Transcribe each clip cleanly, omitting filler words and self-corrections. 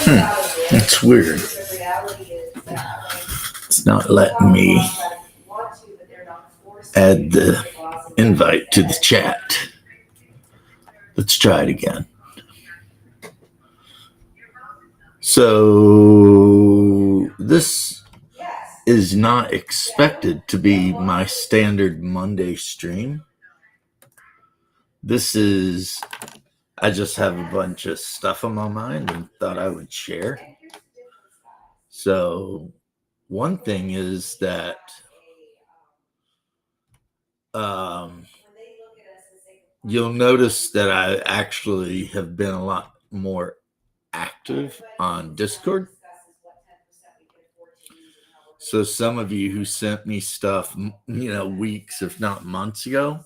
It's weird. It's not letting me add the invite to the chat. Let's try it again. So this is not expected to be my standard Monday stream. I just have a bunch of stuff on my mind and thought I would share. So one thing is that you'll notice that I actually have been a lot more active on Discord. So some of you who sent me stuff, weeks, if not months ago,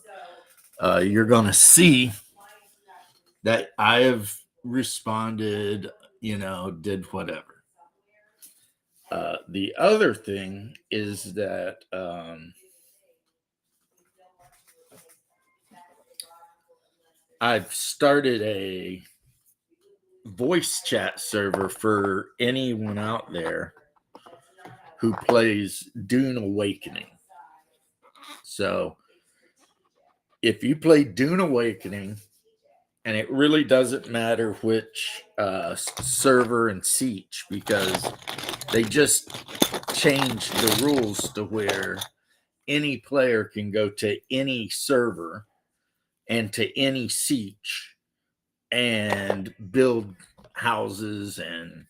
you're going to see that I have responded, did whatever. The other thing is that I've started a voice chat server for anyone out there who plays Dune Awakening. So if you play Dune Awakening, and it really doesn't matter which server and siege, because they just changed the rules to where any player can go to any server and to any siege and build houses and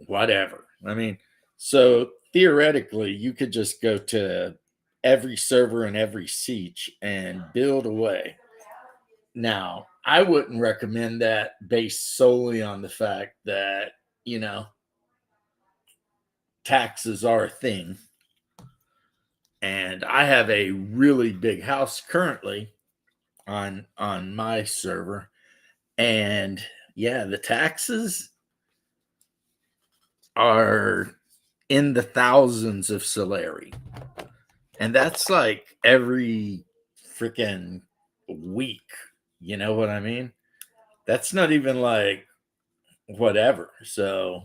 whatever. I mean, so theoretically, you could just go to every server and every siege and build away. Now, I wouldn't recommend that based solely on the fact that, taxes are a thing. And I have a really big house currently on my server. And yeah, the taxes are in the thousands of Solari. And that's like every freaking week. You know what I mean? That's not even like whatever. So,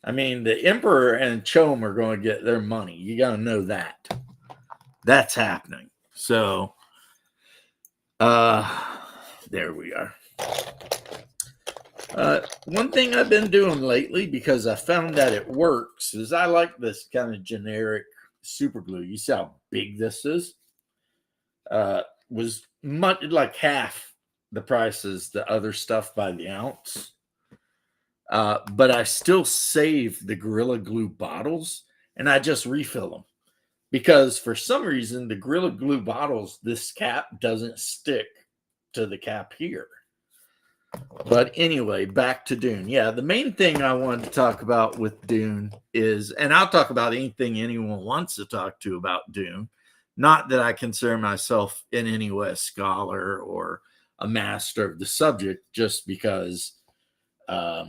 I mean, the Emperor and Chom are going to get their money. You got to know that. That's happening. So, there we are. One thing I've been doing lately, because I found that it works, is I like this kind of generic super glue. You see how big this is? Was much like half the price as the other stuff by the ounce. But I still save the Gorilla Glue bottles and I just refill them, because for some reason the Gorilla Glue bottles, this cap doesn't stick to the cap here. But anyway, back to Dune. Yeah, the main thing I wanted to talk about with Dune is, and I'll talk about anything anyone wants to talk to about Dune. Not that I consider myself in any way a scholar or a master of the subject, just because I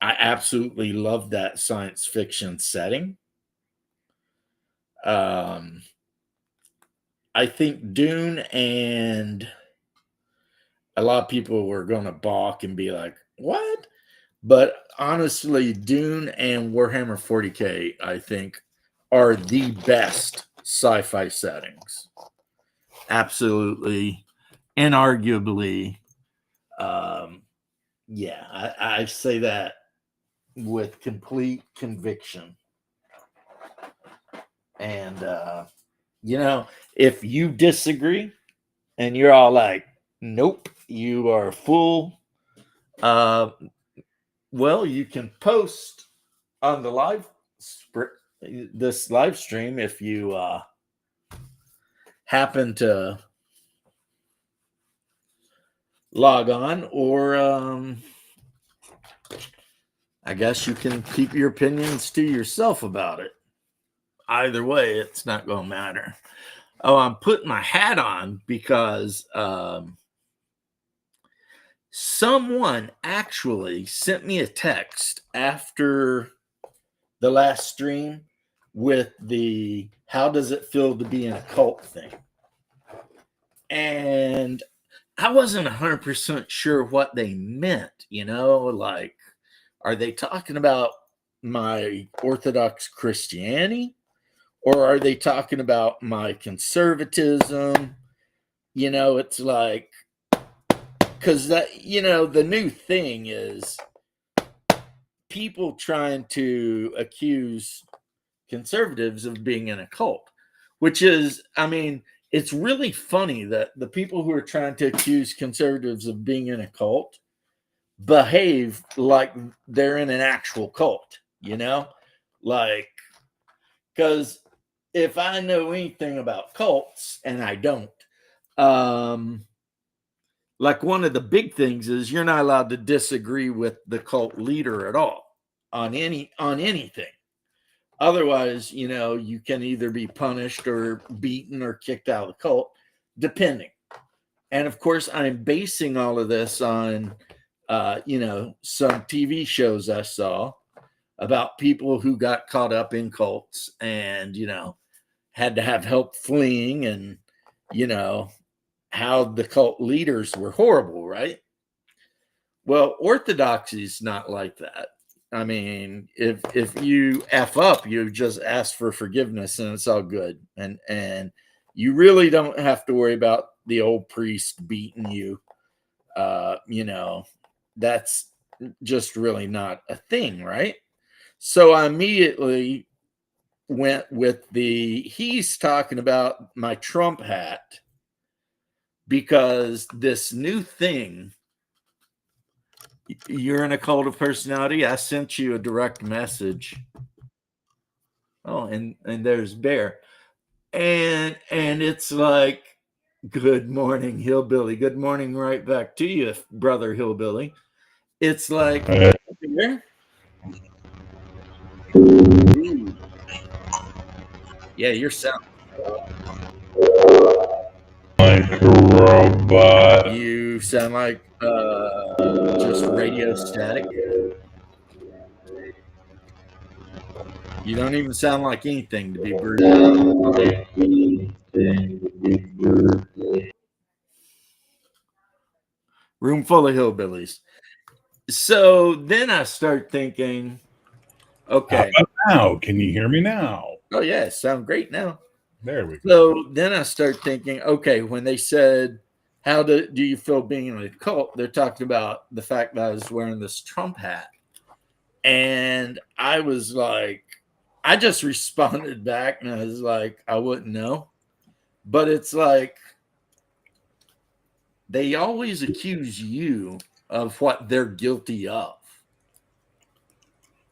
absolutely love that science fiction setting. I think Dune, and a lot of people were going to balk and be like, what? But honestly, Dune and Warhammer 40K, I think, are the best sci-fi settings. Absolutely, inarguably. Yeah, I say that with complete conviction. And, if you disagree and you're all like, nope, you are full, well, you can post on the this live stream if you happen to log on, or I guess you can keep your opinions to yourself about it. Either way, it's not going to matter. Oh, I'm putting my hat on because someone actually sent me a text after the last stream with the how does it feel to be in a cult thing. And I wasn't 100% sure what they meant, like Are they talking about my Orthodox Christianity? Or are they talking about my conservatism? It's like, because that, the new thing is people trying to accuse conservatives of being in a cult, which is, it's really funny that the people who are trying to accuse conservatives of being in a cult behave like they're in an actual cult, like, because if I know anything about cults, and I don't, like, one of the big things is you're not allowed to disagree with the cult leader at all on anything. Otherwise, you can either be punished or beaten or kicked out of the cult, depending. And of course, I'm basing all of this on, some TV shows I saw about people who got caught up in cults and, had to have help fleeing, and, how the cult leaders were horrible, right? Well, orthodoxy is not like that. If you F up, you just ask for forgiveness and it's all good. And you really don't have to worry about the old priest beating you. That's just really not a thing, right? So I immediately went with he's talking about my Trump hat, because this new thing, you're in a cult of personality. I sent you a direct message. Oh, and there's Bear. And it's like, good morning, hillbilly. Good morning right back to you, brother hillbilly. It's like, Bear? Yeah, you're sound. Like a robot. You sound like just radio static. You don't even sound like anything, to be brutal. Room full of hillbillies. So then I start thinking, okay. How about now? Can you hear me now? Oh, yeah, sound great now. There we go. So then I start thinking, okay, when they said, how do you feel being in a cult? They're talking about the fact that I was wearing this Trump hat. And I was like, I just responded back and I was like, I wouldn't know. But it's like, they always accuse you of what they're guilty of.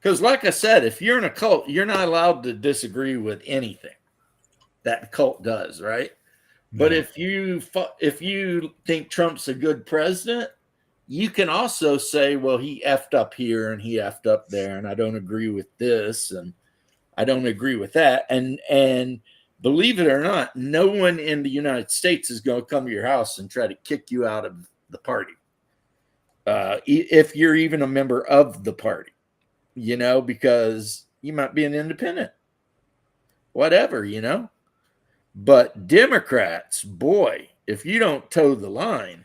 Because like I said, if you're in a cult, you're not allowed to disagree with anything that cult does, right? But if you think Trump's a good president, you can also say, well, he effed up here and he effed up there, and I don't agree with this and I don't agree with that. And believe it or not, no one in the United States is going to come to your house and try to kick you out of the party. If you're even a member of the party, because you might be an independent, whatever, But Democrats, boy, if you don't toe the line,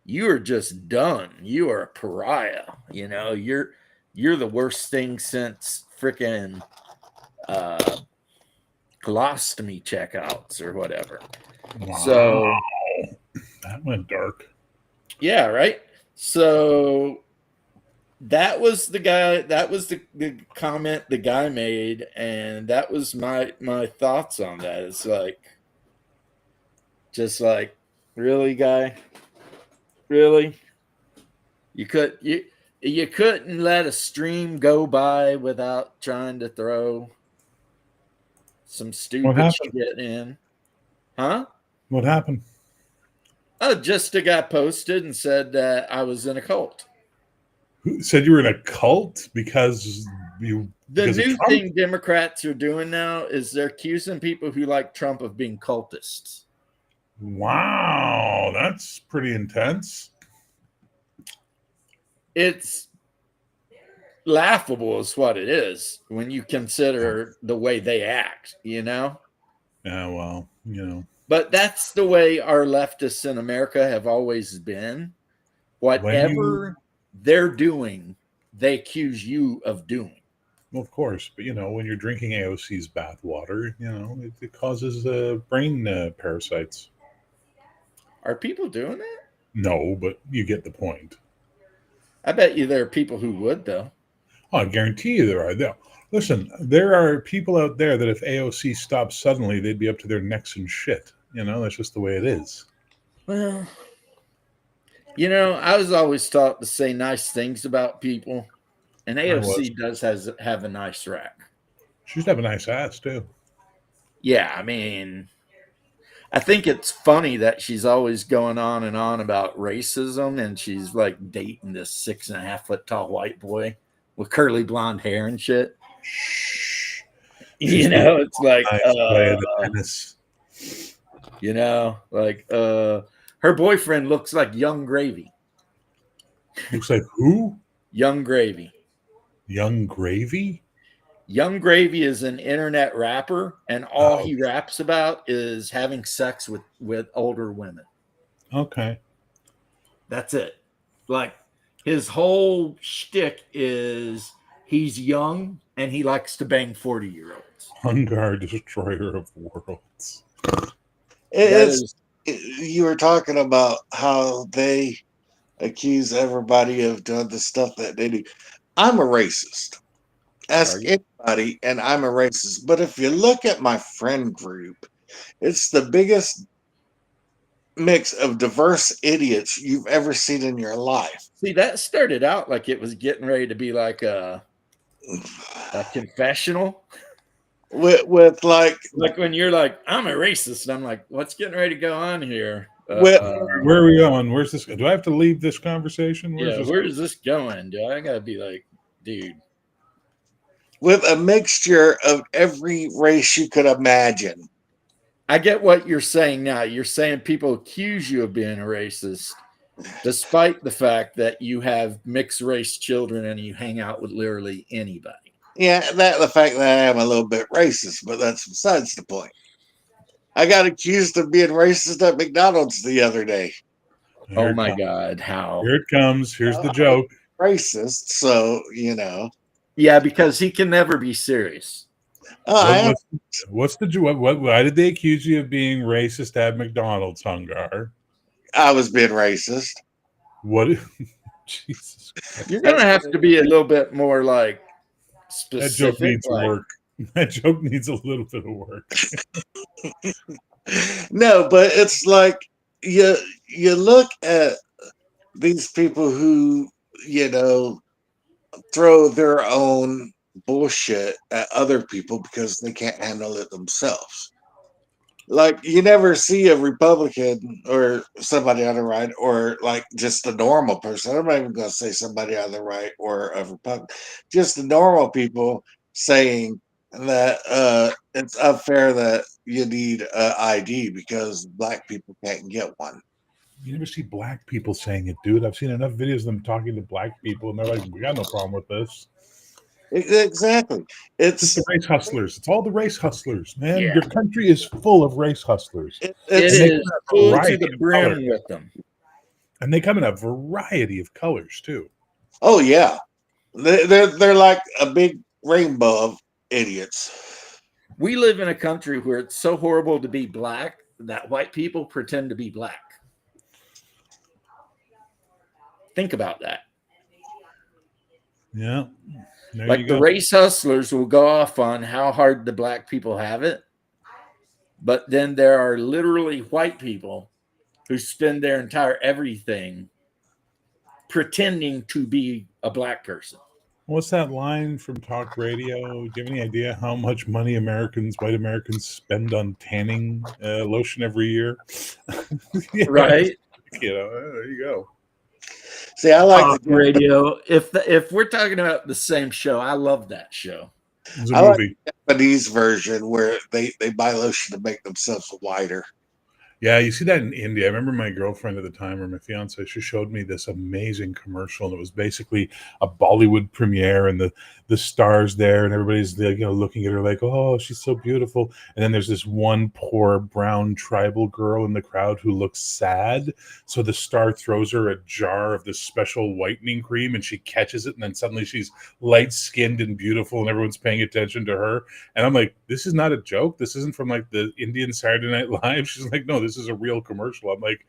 you are just done. You are a pariah. You're the worst thing since freaking colostomy checkouts or whatever. Wow. So that went dark. Yeah, right. So that was the guy. That was the comment the guy made, and that was my thoughts on that. It's like, just like, really, guy, really, you couldn't let a stream go by without trying to throw some stupid shit in, huh? What happened? Oh, just a guy posted and said that I was in a cult. Who said you were in a cult because you? The new thing Democrats are doing now is they're accusing people who like Trump of being cultists. Wow, that's pretty intense. It's laughable is what it is when you consider the way they act, Yeah, well, But that's the way our leftists in America have always been. Whatever they're doing, they accuse you of doing. Well, of course, but when you're drinking AOC's bathwater, it causes brain parasites. Are people doing that? No, but you get the point. I bet you there are people who would, though. Oh, I guarantee you there are. Listen, there are people out there that if AOC stopped suddenly, they'd be up to their necks in shit. That's just the way it is. Well, I was always taught to say nice things about people, and I was. AOC does have a nice rack. She should have a nice ass too. Yeah, I mean, I think it's funny that she's always going on and on about racism, and she's like dating this 6.5 foot tall white boy with curly blonde hair and shit. Shh. She's It's like, nice playing the tennis. Her boyfriend looks like Young Gravy. Looks like who? Young Gravy. Young Gravy? Young Gravy is an internet rapper, and all he raps about is having sex with older women. Okay. That's it. Like, his whole shtick is he's young and he likes to bang 40-year-olds. Hungar, destroyer of worlds. You were talking about how they accuse everybody of doing the stuff that they do. I'm a racist. Ask anybody, and I'm a racist. But if you look at my friend group, it's the biggest mix of diverse idiots you've ever seen in your life. See, that started out like it was getting ready to be like a confessional. With like when you're like, I'm a racist, and I'm like, what's getting ready to go on here? Where are we going? Where's this? Do I have to leave this conversation? Where's this going? Do I gotta be like, dude? With a mixture of every race you could imagine. I get what you're saying now. You're saying people accuse you of being a racist, despite the fact that you have mixed race children and you hang out with literally anybody. Yeah, the fact that I am a little bit racist, but that's besides the point. I got accused of being racist at McDonald's the other day. Oh my God, how? Here it comes. Here's the joke. Racist, so Yeah, because he can never be serious. What's the joke? Why did they accuse you of being racist at McDonald's, Hungar? I was being racist. What? Jesus Christ. You're gonna have to be a little bit more like specific. That joke needs work. That joke needs a little bit of work. No, but it's like you look at these people who throw their own bullshit at other people because they can't handle it themselves. Like, you never see a Republican or somebody on the right, or like just a normal person. I'm not even going to say somebody on the right or a Republican, just the normal people saying that it's unfair that you need an ID because black people can't get one. You never see black people saying it, dude. I've seen enough videos of them talking to black people, and they're like, we got no problem with this. Exactly. It's the race hustlers. It's all the race hustlers, man. Yeah. Your country is full of race hustlers. It is full to the brim with them. And they come in a variety of colors, too. Oh, yeah. They're like a big rainbow of idiots. We live in a country where it's so horrible to be black that white people pretend to be black. Think about that. Yeah. Like the race hustlers will go off on how hard the black people have it. But then there are literally white people who spend their entire everything pretending to be a black person. What's that line from talk radio? Do you have any idea how much money white Americans spend on tanning lotion every year? Right. There you go. See, I like the radio. If we're talking about the same show, I love that show. It's a movie. Like the Japanese version where they buy lotion to make themselves whiter. Yeah, you see that in India. I remember my girlfriend at the time, or my fiance, she showed me this amazing commercial, and it was basically a Bollywood premiere, and the stars there, and everybody's like, looking at her like, oh, she's so beautiful. And then there's this one poor brown tribal girl in the crowd who looks sad. So the star throws her a jar of this special whitening cream, and she catches it, and then suddenly she's light skinned and beautiful, and everyone's paying attention to her. And I'm like, this is not a joke. This isn't from like the Indian Saturday Night Live. She's like, no, this is a real commercial. I'm like,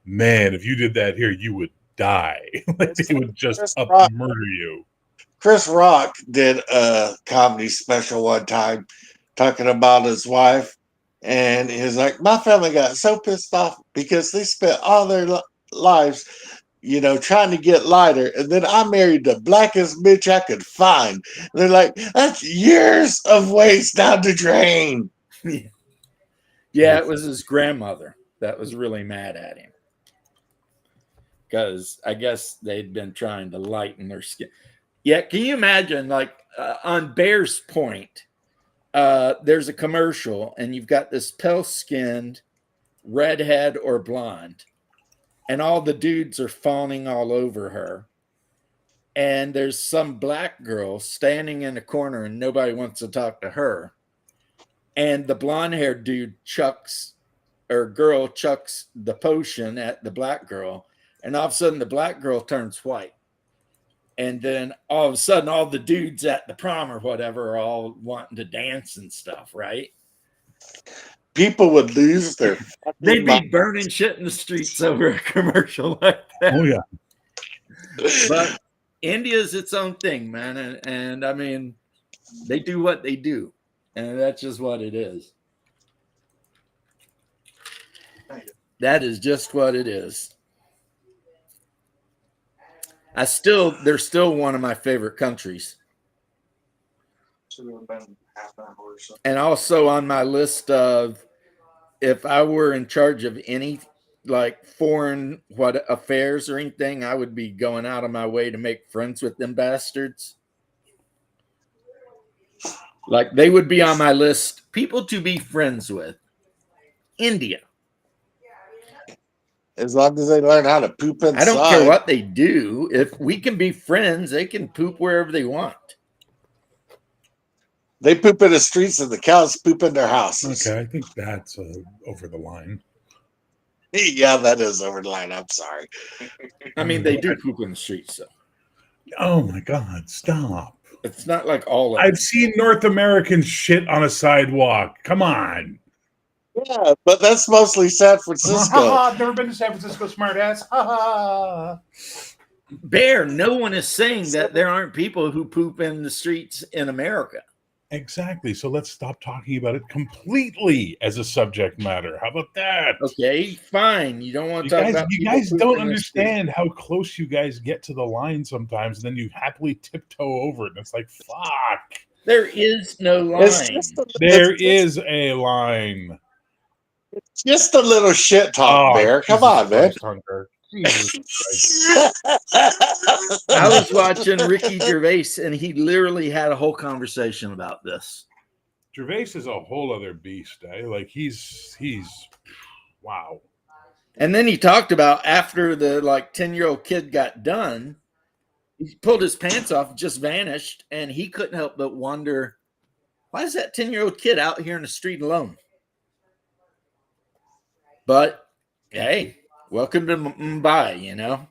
man, if you did that here, you would die. Like they would just Chris up Rock, murder you. Chris Rock did a comedy special one time talking about his wife, and he's like, my family got so pissed off because they spent all their lives, trying to get lighter, and then I married the blackest bitch I could find. And they're like, that's years of waste down the drain. Yeah, it was his grandmother that was really mad at him because I guess they'd been trying to lighten their skin. Yeah, can you imagine, like on Bear's Point, there's a commercial, and you've got this pale-skinned redhead or blonde, and all the dudes are fawning all over her. And there's some black girl standing in a corner, and nobody wants to talk to her. And the blonde-haired dude girl chucks the potion at the black girl, and all of a sudden the black girl turns white. And then all of a sudden, all the dudes at the prom or whatever are all wanting to dance and stuff, right? People would lose their fucking They'd be mind. burning shit in the streets over a commercial like that. Oh yeah. But India's its own thing, man. And I mean, they do what they do. And that's just what it is. That is just what it is. They're still one of my favorite countries. And also on my list of, if I were in charge of any like foreign affairs or anything, I would be going out of my way to make friends with them bastards. Like they would be on my list, people to be friends with. India. As long as they learn how to poop inside. I don't care what they do. If we can be friends, they can poop wherever they want. They poop in the streets and the cows poop in their houses. Okay, I think that's over the line. Yeah, that is over the line. I'm sorry. I mean, they do poop in the streets, so Oh my God, stop. it's not like all of I've them. seen North American shit on a sidewalk. Come on. Yeah, but that's mostly San Francisco. I've never been to San Francisco, smartass. Bear, no one is saying that there aren't people who poop in the streets in America. Exactly. So let's stop talking about it completely as a subject matter. How about that? Okay, fine. You don't want You to talk guys, about you people guys pooping don't in the understand how close you guys get to the line sometimes, and then you happily tiptoe over it. And it's like, fuck. There is no line. There is a line. It's just a little shit talk, Bear. Come Jesus on, man. Christ, Hunter. Jesus Christ. I was watching Ricky Gervais, and he literally had a whole conversation about this. Gervais is a whole other beast, eh? Like he's wow. And then he talked about after the 10-year-old kid got done, he pulled his pants off, just vanished, and he couldn't help but wonder, why is that 10-year-old kid out here in the street alone? But hey, welcome to Mumbai, you know.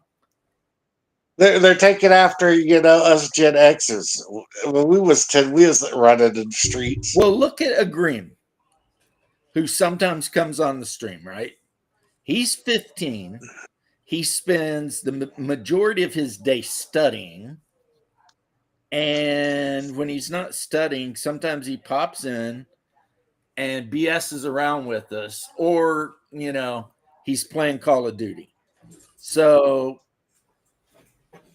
They're taking after us Gen Xers. When we was 10, we was running in the streets. Well, look at Agreem, who sometimes comes on the stream, right? He's 15. He spends the majority of his day studying. And when he's not studying, sometimes he pops in and BS's around with us, or, he's playing Call of Duty. So,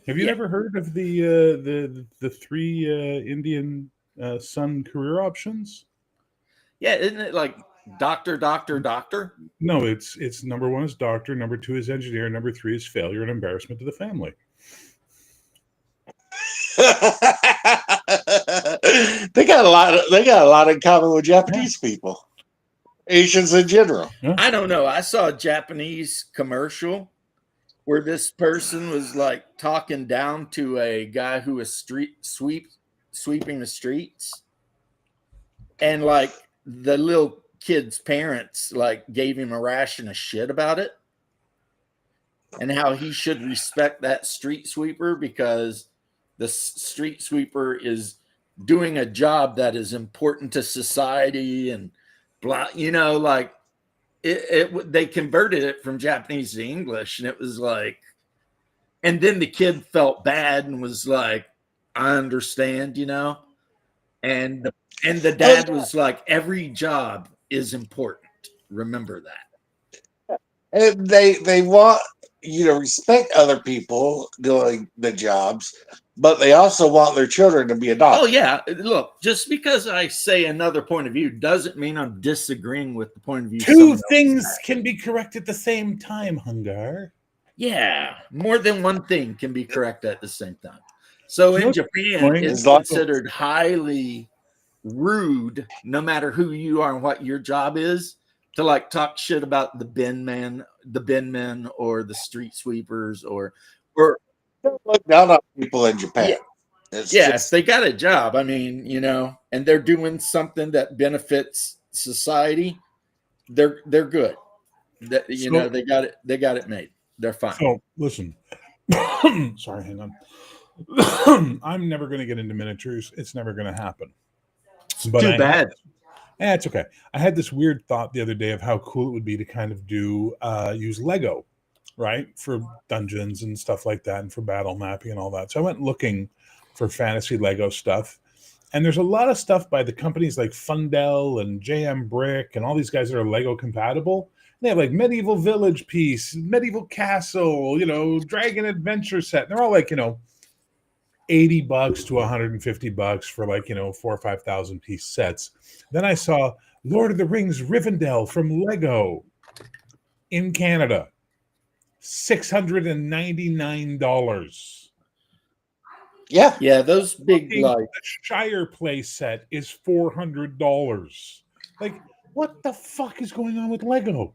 have you ever heard of the three Indian Sun career options? Yeah, isn't it like doctor, doctor, doctor? No, it's number one is doctor, number two is engineer, number three is failure and embarrassment to the family. They got a lot in common with Japanese people. Asians in general. I don't know. I saw a Japanese commercial where this person was like talking down to a guy who was sweeping the streets, and like the little kid's parents like gave him a ration of shit about it, and how he should respect that street sweeper because the street sweeper is doing a job that is important to society and blah, like they converted it from Japanese to English, and it was like, and then the kid felt bad and was like, I understand, and the dad was like, every job is important, remember that. And they want you to respect other people doing the jobs, but they also want their children to be a doctor. Oh yeah, look, just because I say another point of view doesn't mean I'm disagreeing with the point of view. Two things can be correct at the same time, Hungar. Yeah, more than one thing can be correct at the same time. So in Japan, it's considered highly rude, no matter who you are and what your job is, to like talk shit about the bin men or the street sweepers or Don't look down on people in Japan. Yeah, if they got a job, I mean, and they're doing something that benefits society, they're good. They got it made. They're fine. So listen, sorry, hang on. I'm never going to get into miniatures. It's never going to happen. But too bad. It's okay. I had this weird thought the other day of how cool it would be to kind of use Lego, right, for dungeons and stuff like that, and for battle mapping and all that. So I went looking for fantasy Lego stuff, and there's a lot of stuff by the companies like Fundel and JM Brick and all these guys that are Lego compatible. They have like medieval village piece, medieval castle, dragon adventure set. And they're all like, $80 to $150 for like, 4,000 or 5,000 piece sets. Then I saw Lord of the Rings Rivendell from Lego in Canada, $699. Yeah, those big like the Shire play set is $400. Like, what the fuck is going on with Lego?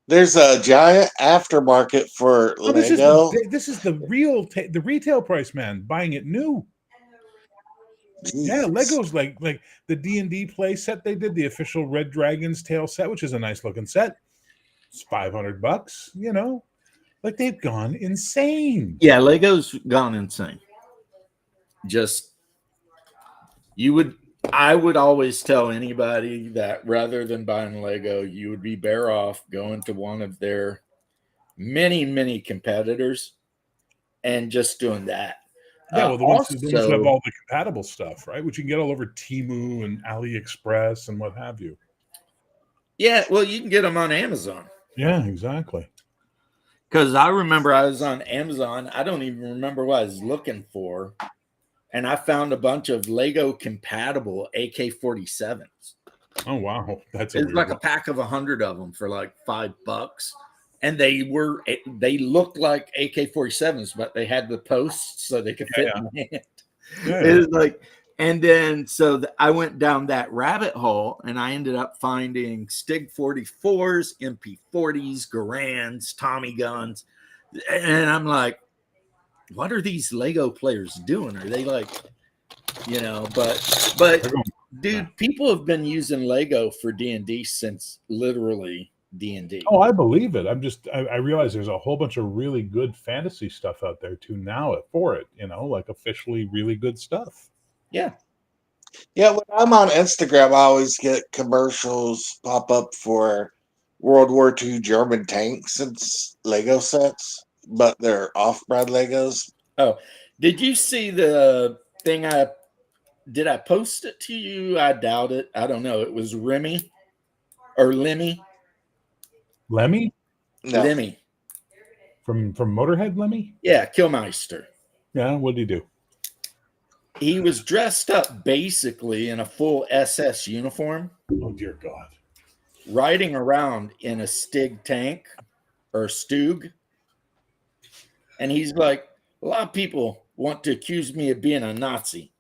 There's a giant aftermarket for Lego. This is the retail price, man. Buying it new. Jesus. Yeah, Lego's like the D&D play set they did, the official Red Dragon's Tail set, which is a nice looking set. It's $500, Like they've gone insane. Yeah, Lego's gone insane. I would always tell anybody that rather than buying Lego, you would be better off going to one of their many, many competitors and just doing that. Yeah, well, the ones who have all the compatible stuff, right? Which you can get all over Temu and AliExpress and what have you. Yeah, well, you can get them on Amazon. Yeah, exactly. Because I remember I was on Amazon. I don't even remember what I was looking for. And I found a bunch of Lego compatible AK-47s. Oh, wow. It's like a pack of 100 of them for like $5. And they looked like AK-47s, but they had the posts so they could fit in the hand. Yeah. It was like, and then so I went down that rabbit hole and I ended up finding Stig 44s, MP40s, Garands, Tommy guns. And I'm like, what are these Lego players doing? Are they like, but dude, people have been using Lego for D&D since literally D&D. Oh, I believe it. I realize there's a whole bunch of really good fantasy stuff out there too now for it, like officially really good stuff. Yeah. Yeah, when I'm on Instagram, I always get commercials pop up for World War II German tanks and Lego sets, but they're off-brand Legos. Oh, did you see the thing did I post it to you? I doubt it. I don't know. It was Remy or Lemmy. Lemmy? No. Lemmy. From Motorhead, Lemmy? Yeah, Killmeister. Yeah, what did he do? He was dressed up basically in a full SS uniform. Oh, dear God. Riding around in a Stig tank or Stug. And he's like, a lot of people want to accuse me of being a Nazi.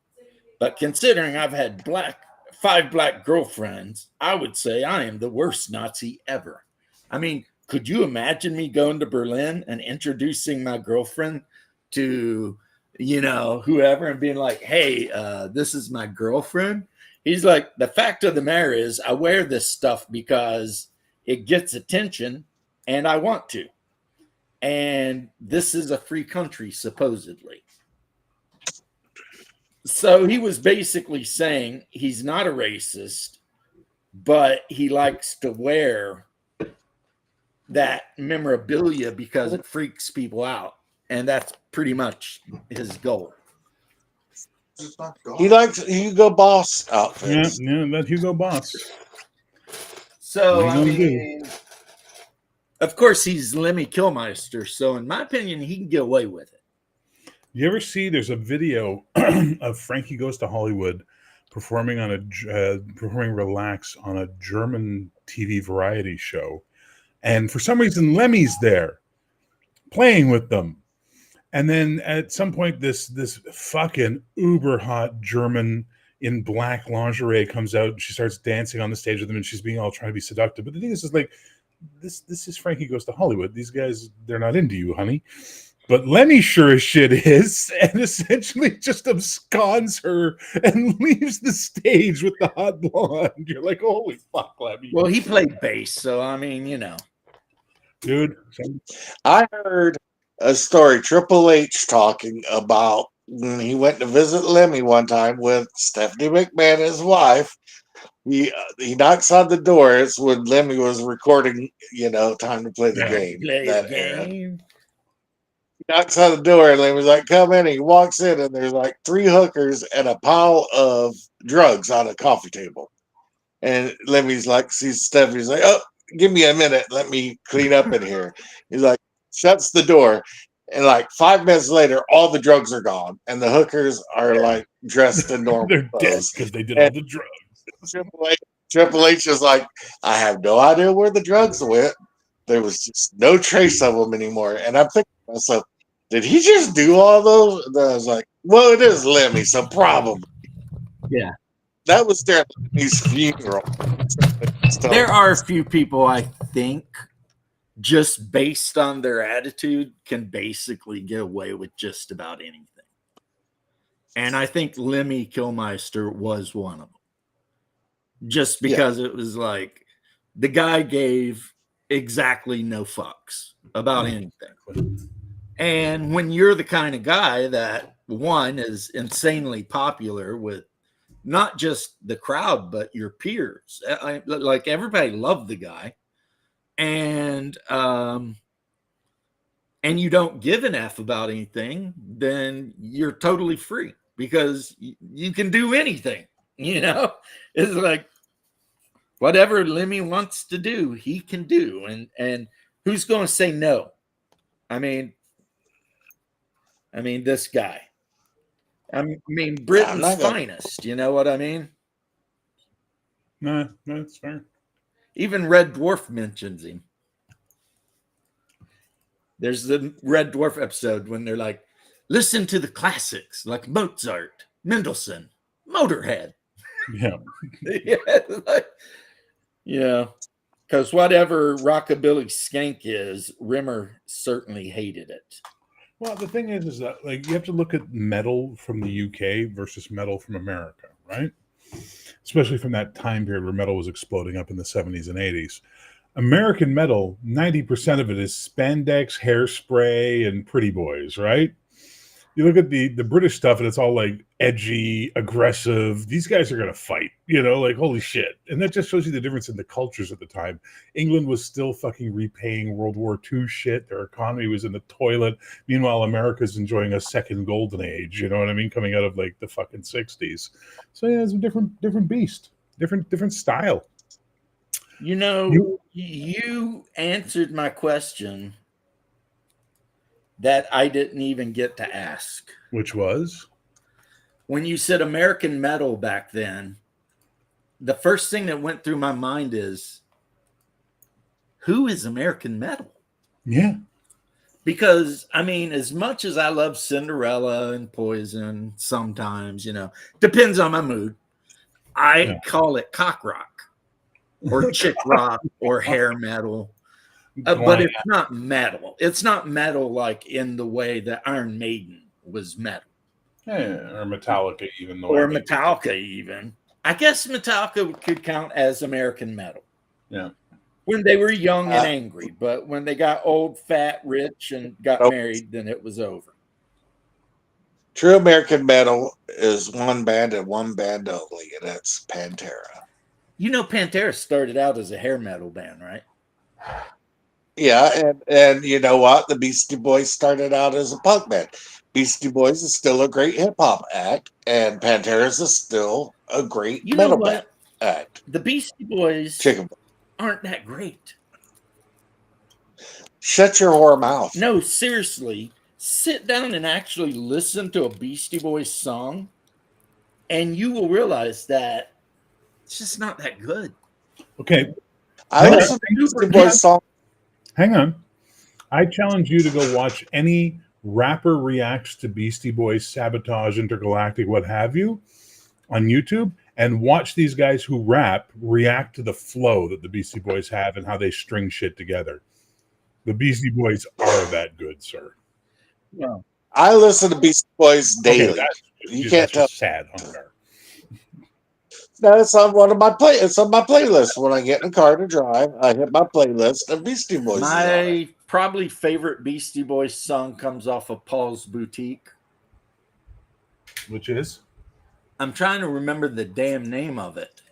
But considering I've had black 5 black girlfriends, I would say I am the worst Nazi ever. I mean, could you imagine me going to Berlin and introducing my girlfriend to, whoever and being like, hey, this is my girlfriend? He's like, the fact of the matter is, I wear this stuff because it gets attention and I want to. And this is a free country, supposedly. So he was basically saying he's not a racist, but he likes to wear that memorabilia because it freaks people out. And that's pretty much his goal. He likes Hugo Boss outfits. Yeah, that Hugo Boss. So, I mean, of course, he's Lemmy Kilmister. So, in my opinion, he can get away with it. You ever see? There's a video of Frankie Goes to Hollywood performing Relax on a German TV variety show, and for some reason Lemmy's there playing with them, and then at some point this fucking uber hot German in black lingerie comes out and she starts dancing on the stage with them, and she's being all trying to be seductive. But the thing is like this is Frankie Goes to Hollywood. These guys, they're not into you, honey. But Lemmy sure as shit is, and essentially just absconds her and leaves the stage with the hot blonde. You're like, holy fuck, Lemmy. Well, he played bass, so I mean, Dude. I heard a story, Triple H talking about when he went to visit Lemmy one time with Stephanie McMahon, his wife. He knocks on the door. It's when Lemmy was recording, Time to Play the Game. Play that the era. game. Knocks on the door and Lemmy's like, come in. He walks in and there's like 3 hookers and a pile of drugs on a coffee table. And Lemmy's like, sees Stephanie's like, oh, give me a minute. Let me clean up in here. He's like, shuts the door. And like 5 minutes later, all the drugs are gone. And the hookers are like dressed in normal They're dead clothes. because they did all the drugs. Triple H is like, I have no idea where the drugs went. There was just no trace of them anymore. And I'm thinking to myself, did he just do all those? And I was like, well, it is Lemmy, so probably. Yeah. That was during Lemmy's funeral. There are a few people, I think, just based on their attitude, can basically get away with just about anything. And I think Lemmy Kilmister was one of them. Just because it was like the guy gave exactly no fucks about anything. And when you're the kind of guy that, one, is insanely popular with not just the crowd, but your peers, like everybody loved the guy, and you don't give an F about anything, then you're totally free because you can do anything, It's like whatever Lemmy wants to do, he can do. And who's going to say no? I mean, this guy. I mean, Britain's finest. You know what I mean? No, that's fair. Even Red Dwarf mentions him. There's the Red Dwarf episode when they're like, listen to the classics like Mozart, Mendelssohn, Motorhead. Yeah. Because whatever rockabilly skank is, Rimmer certainly hated it. Well, the thing is that like you have to look at metal from the UK versus metal from America, right? Especially from that time period where metal was exploding up in the 70s and 80s. American metal, 90% of it is spandex, hairspray, and pretty boys, right? You look at the British stuff and it's all like edgy, aggressive. These guys are going to fight, like holy shit. And that just shows you the difference in the cultures at the time. England was still fucking repaying World War II shit. Their economy was in the toilet. Meanwhile, America's enjoying a second golden age, you know what I mean? Coming out of like the fucking 60s. So yeah, it's a different beast, different style. You answered my question that I didn't even get to ask. Which was? When you said American metal back then, the first thing that went through my mind is, who is American metal? Yeah. Because, as much as I love Cinderella and Poison sometimes, depends on my mood. I call it cock rock or chick rock or hair metal. But it's not metal. It's not metal like in the way that Iron Maiden was metal. Or Metallica, even though. Or Metallica, even. I guess Metallica could count as American metal. Yeah. When they were young and angry, but when they got old, fat, rich, and got married, then it was over. True American metal is one band and one band only, and that's Pantera. You know, Pantera started out as a hair metal band, right? Yeah, and you know what? The Beastie Boys started out as a punk band. Beastie Boys is still a great hip hop act, and Pantera is still a great metal band act. The Beastie Boys aren't that great. Shut your whore mouth. No, seriously. Sit down and actually listen to a Beastie Boys song, and you will realize that it's just not that good. Okay. I listen to Beastie Boys song. Hang on. I challenge you to go watch any rapper reacts to Beastie Boys, Sabotage, Intergalactic, what have you, on YouTube, and watch these guys who rap react to the flow that the Beastie Boys have and how they string shit together. The Beastie Boys are that good, sir. Well, I listen to Beastie Boys daily. Okay, you can't tell. Sad, Hungar. No, it's on one of my It's on my playlist. When I get in the car to drive, I hit my playlist of Beastie Boys. My probably favorite Beastie Boys song comes off of Paul's Boutique. Which is? I'm trying to remember the damn name of it.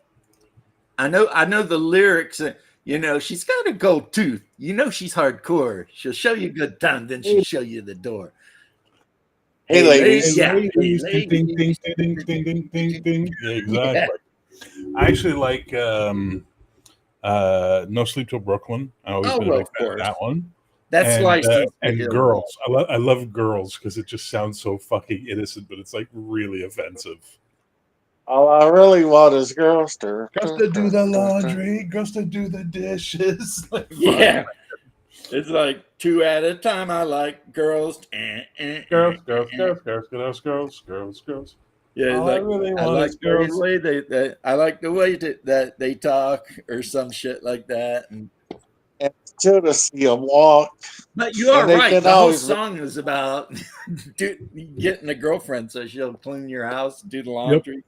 I know the lyrics. You know, she's got a gold tooth. You know she's hardcore. She'll show you a good time, then she'll show you the door. Hey, ladies. Yeah, ding, ding, ding, ding, ding, ding, ding, ding. Yeah, exactly. Yeah. I actually like No Sleep Till Brooklyn. I always been a big fan of that one. That's and Girls. I love Girls because it just sounds so fucking innocent, but it's like really offensive. All I really want is girls to do the laundry, girls to do the dishes. Like, yeah. It's like 2 at a time. I like girls. Girls. Yeah, I like the way I like the way that they talk or some shit like that. And to see them walk. But you are right. The whole song is about getting a girlfriend so she'll clean your house, do the laundry. Yep.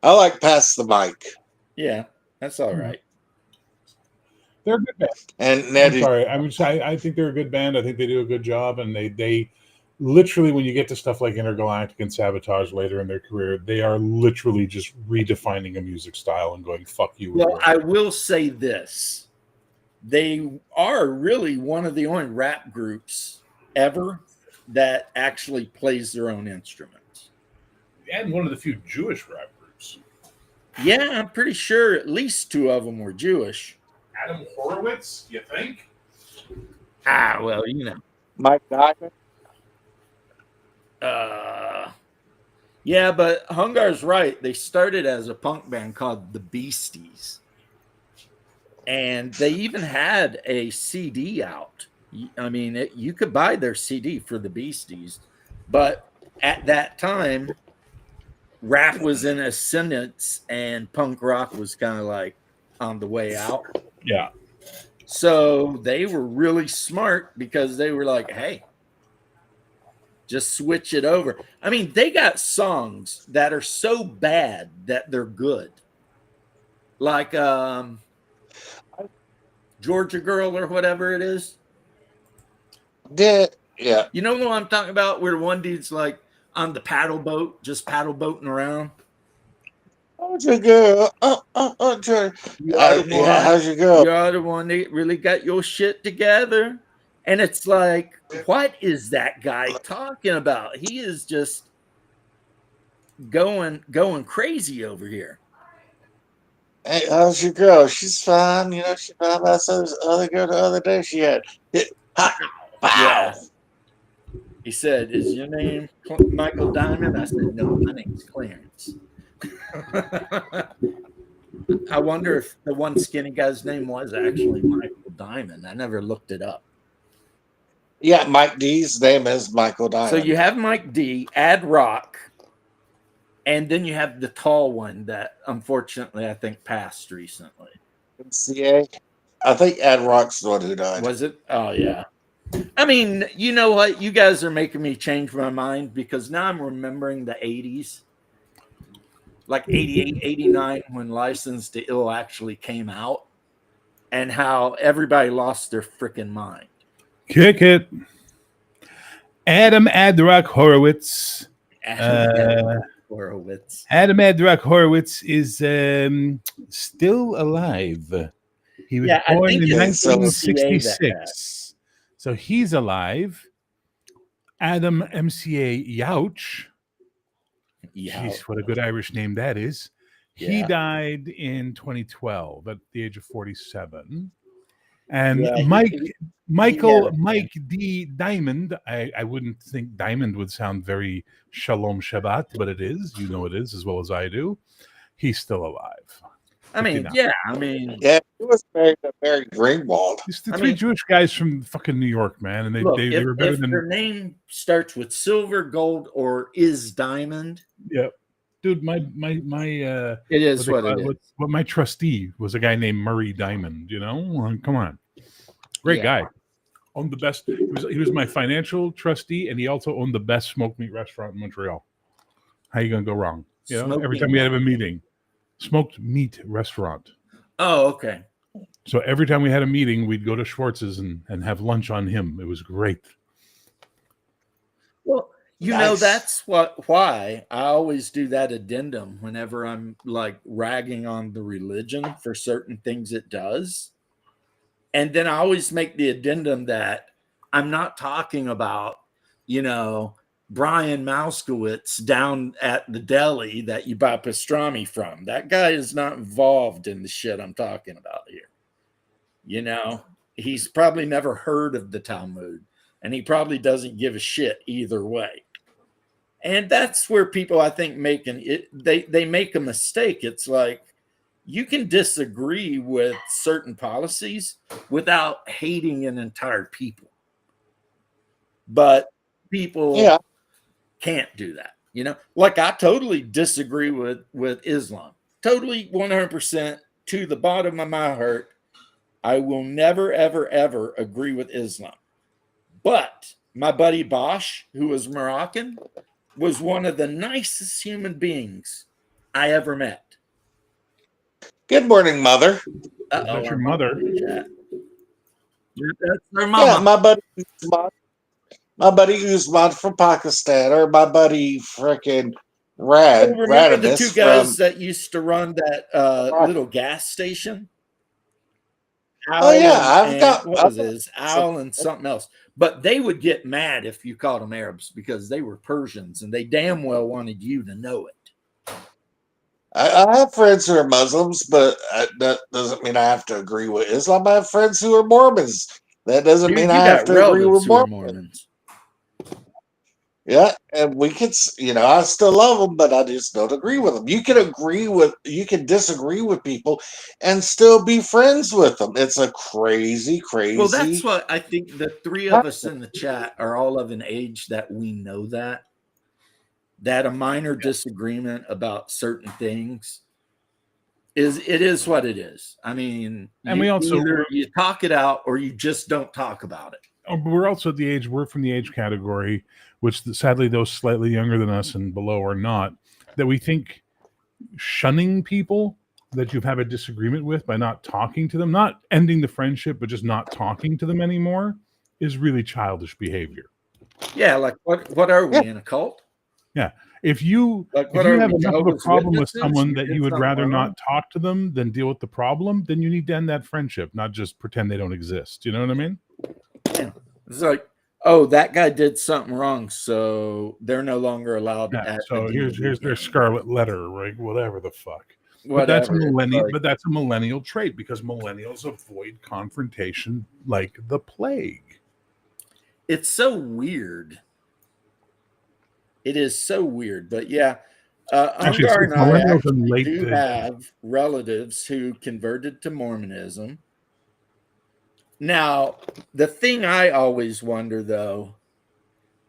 I like Pass the Mic. Yeah, that's all right. They're a good band. And I think they're a good band. I think they do a good job, and they literally, when you get to stuff like Intergalactic and Sabotage later in their career, they are literally just redefining a music style and going, fuck you. Well, I will say this. They are really one of the only rap groups ever that actually plays their own instruments. And one of the few Jewish rap groups. Yeah, I'm pretty sure at least 2 of them were Jewish. Adam Horowitz, you think? Well, you know. Mike Diamond? Yeah, but Hungar's right. They started as a punk band called the Beasties. And they even had a CD out. I mean, you could buy their CD for the Beasties. But at that time, rap was in ascendance and punk rock was kind of like on the way out. Yeah. So they were really smart because they were like, hey, just switch it over. I mean, they got songs that are so bad that they're good. Like Georgia Girl or whatever it is. Yeah. You know what I'm talking about? Where one dude's like on the paddle boat, just paddle boating around. How's your girl? How's your girl? You're the one that really got your shit together. And it's like, what is that guy talking about? He is just going crazy over here. Hey, how's your girl? She's fine. You know, she found out this other girl the other day. She had yeah. He said, is your name Michael Diamond? I said, no, my name's Clarence. I wonder if the one skinny guy's name was actually Michael Diamond. I never looked it up. Yeah, Mike D's name is Michael Diamond. So you have Mike D, Ad Rock, And then you have the tall one that unfortunately I think passed recently. MCA. I think Ad Rock's the one who died. Was it? Oh yeah. I mean, you know what? You guys are making me change my mind because now I'm remembering the 80s, like 88, 89, when License to Ill actually came out, and how everybody lost their freaking mind. Kick it. Adam Adrock Horowitz. Horowitz. Adam Adrock Horowitz is still alive. He was Yeah, I born think in it's MCA that 1966. So he's alive. Adam MCA Youch. Yeah. Jeez, what a good Irish name that is. He Yeah. died in 2012 at the age of 47. And Yeah, Michael had a Mike D. Diamond. I wouldn't think Diamond would sound very Shalom Shabbat, but it is. You know it is as well as I do. He's still alive. I mean, 59. yeah, I mean, Yeah, he was married to Mary Greenwald. It's the I three mean- Jewish guys from fucking New York, man, and look, they were better if than their name starts with silver, gold, or is diamond, yeah. Dude, my it is what, what it is. what my trustee was a guy named Murray Diamond. You know, come on, great Yeah. guy. Owned the best. He was my financial trustee, and he also owned the best smoked meat restaurant in Montreal. How you gonna go wrong? You know, Smoked every meat time we have a meeting, smoked meat restaurant. Oh, okay. So every time we had a meeting, we'd go to Schwartz's and have lunch on him. It was great. Well, you know, Nice. that's why I always do that addendum whenever I'm like ragging on the religion for certain things it does. And then I always make the addendum that I'm not talking about, you know, Brian Mouskowitz down at the deli that you buy pastrami from. That guy is not involved in the shit I'm talking about here. You know, he's probably never heard of the Talmud, and he probably doesn't give a shit either way. And that's where people, I think, they make a mistake. It's like you can disagree with certain policies without hating an entire people, but people Yeah. can't do that. You know, like I totally disagree with Islam, totally 100% to the bottom of my heart. I will never, ever, ever agree with Islam. But my buddy Bosch, who was Moroccan, was one of the nicest human beings I ever met. Good morning, mother. That's your mother. That's their Yeah, mama. my buddy Usman from Pakistan, or my buddy frickin' Rad. Oh, remember the Radimus two guys from. that used to run that little gas station? Oh yeah, What was his Al and something else. But they would get mad if you called them Arabs because they were Persians and they damn well wanted you to know it. I have friends who are Muslims, but that doesn't mean I have to agree with Islam. I have friends who are Mormons. That doesn't Dude, mean you I have got to agree relatives with who are Mormons. Mormons. Yeah, and we could, I still love them, but I just don't agree with them. You can disagree with people and still be friends with them. It's a crazy. Well, that's what I think the three of us in the chat are all of an age that we know that a minor disagreement about certain things is what it is. I mean, And we also either you talk it out or you just don't talk about it. We're also at the age, we're from the age category, which sadly those slightly younger than us and below are not, that we think shunning people that you have a disagreement with by not talking to them, not ending the friendship, but just not talking to them anymore is really childish behavior. Yeah, like what are we in a cult? Yeah. If you Like, have enough of a Jehovah's problem with Witnesses? someone You that did you would something rather wrong? not talk to them than deal with the problem, then you need to end that friendship, not just pretend they don't exist. You know what I mean? Yeah. It's like, oh, that guy did something wrong, so they're no longer allowed. Yeah. At So the here's D&D their game. scarlet letter, right? Whatever the fuck. Whatever. But that's a It's millennial. like- But that's a millennial trait because millennials avoid confrontation like the plague. it's so weird. It is so weird, but yeah. Actually, Ungar it's and I millennials and actually late do have relatives who converted to Mormonism. Now, the thing I always wonder, though,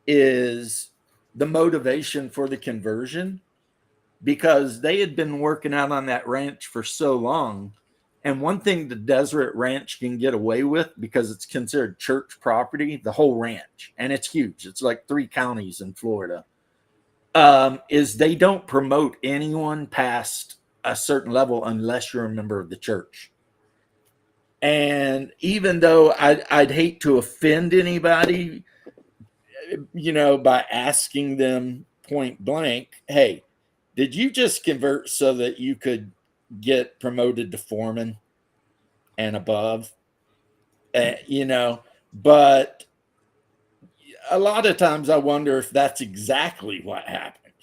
is the motivation for the conversion. because they had been working out on that ranch for so long. And one thing the Deseret Ranch can get away with, because it's considered church property, the whole ranch, and it's huge. It's like 3 counties in Florida. Is they don't promote anyone past a certain level unless you're a member of the church. And even though I'd hate to offend anybody, by asking them point blank, hey, did you just convert so that you could get promoted to foreman and above? But a lot of times I wonder if that's exactly what happened,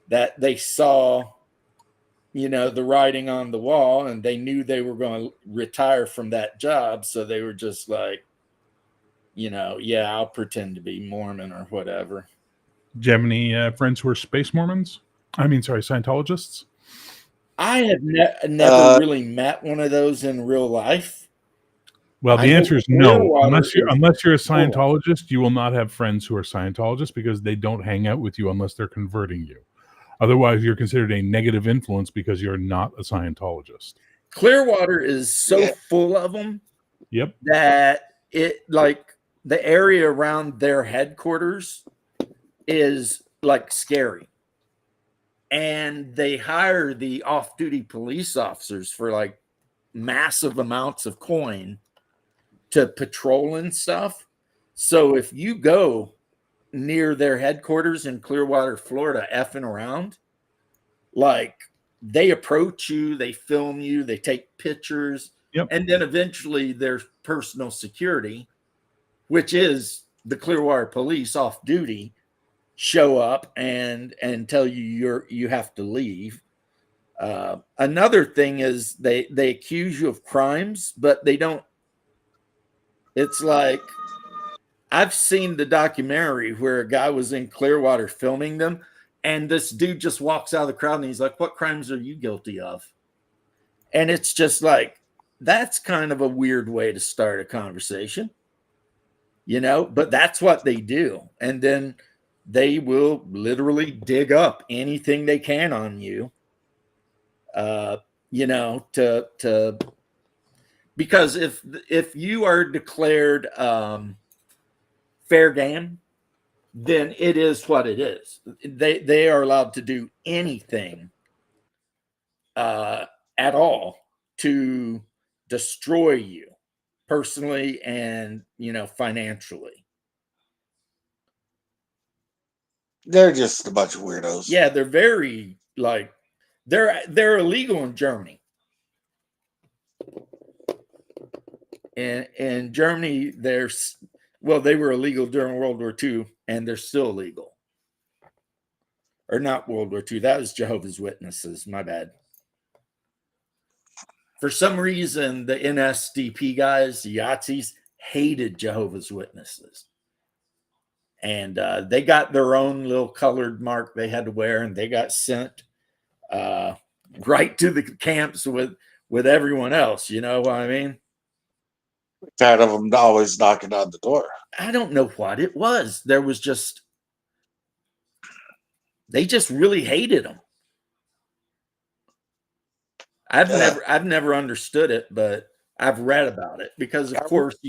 that they saw, the writing on the wall, and they knew they were going to retire from that job. So they were just like, yeah, I'll pretend to be Mormon or whatever. Do you have any friends who are space Mormons? I mean, sorry, Scientologists? I have never really met one of those in real life. Well, the I know answer is no. Clearwater Unless you're a is full of- Scientologist, you will not have friends who are Scientologists because they don't hang out with you unless they're converting you. Otherwise, you're considered a negative influence because you're not a Scientologist. Clearwater is so full of them Yep. that it, like, the area around their headquarters is like scary. And they hire the off-duty police officers for like massive amounts of coin to patrol and stuff. So if you go near their headquarters in Clearwater, Florida, effing around, like, they approach you, they film you, they take pictures, Yep. and then eventually their personal security, which is the Clearwater police off duty, show up and tell you have to leave. Another thing is they accuse you of crimes, but they don't. It's like, I've seen the documentary where a guy was in Clearwater filming them, and this dude just walks out of the crowd and he's like, "What crimes are you guilty of?" And it's just like, that's kind of a weird way to start a conversation, but that's what they do. And then they will literally dig up anything they can on you, to because if you are declared fair game, then it is what it is. They are allowed to do anything at all to destroy you personally and financially. They're just a bunch of weirdos. Yeah, they're very, like, they're illegal in Germany. And in Germany, they were illegal during World War II, and they're still illegal. Or not World War II. That was Jehovah's Witnesses. My bad. For some reason, the NSDP guys, the Yazis, hated Jehovah's Witnesses. And they got their own little colored mark they had to wear, and they got sent right to the camps with everyone else. You know what I mean? Tired of them always knocking on the door. I don't know what it was. There was just, they just really hated them. I've never understood it, but I've read about it because, of course, if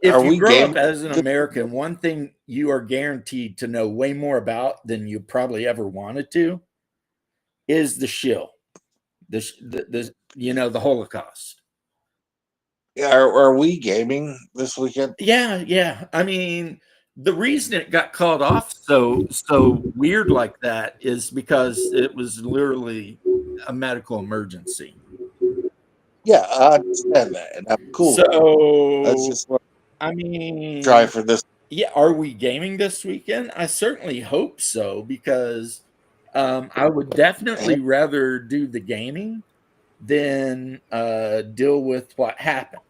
you grow up as an American, one thing you are guaranteed to know way more about than you probably ever wanted to is the shill, the Holocaust. Yeah, are we gaming this weekend? Yeah. I mean, the reason it got called off so weird like that is because it was literally a medical emergency. Yeah, I understand that, and I'm cool. So That's just what I mean, try for this. Yeah, are we gaming this weekend? I certainly hope so, because I would definitely rather do the gaming than deal with what happened.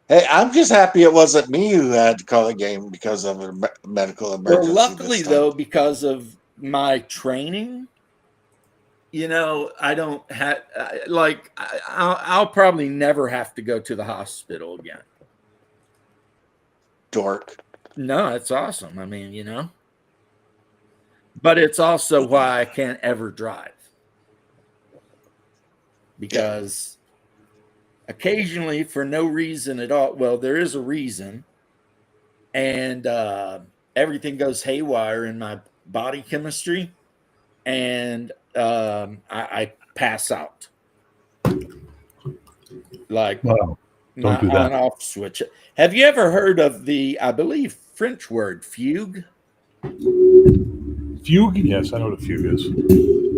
Hey, I'm just happy it wasn't me who had to call a game because of a medical emergency. Well, luckily, though, because of my training, I don't have, I'll probably never have to go to the hospital again. Dork. No, it's awesome. I mean, But it's also why I can't ever drive, because occasionally, for no reason at all, well, there is a reason, and everything goes haywire in my body chemistry, and I pass out. Like Wow. my Don't do on that. off switch. Have you ever heard of the, I believe, French word fugue? Fugue? Yes, I know what a fugue is.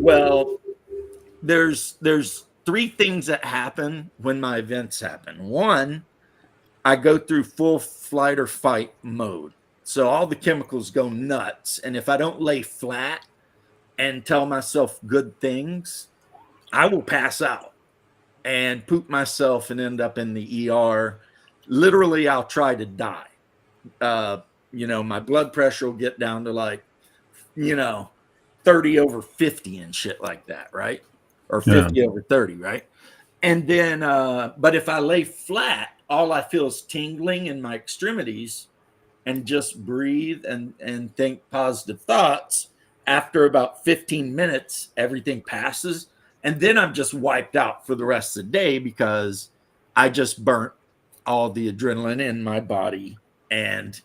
Well, there's three things that happen when my events happen. One, I go through full flight or fight mode. So all the chemicals go nuts. And if I don't lay flat and tell myself good things, I will pass out and poop myself and end up in the ER. Literally, I'll try to die. My blood pressure will get down to like, you know, 30 over 50 and shit like that, right? Or Yeah. 50 over 30, right? And then, but if I lay flat, all I feel is tingling in my extremities, and just breathe and think positive thoughts. After about 15 minutes, everything passes. And then I'm just wiped out for the rest of the day because I just burnt all the adrenaline in my body. And,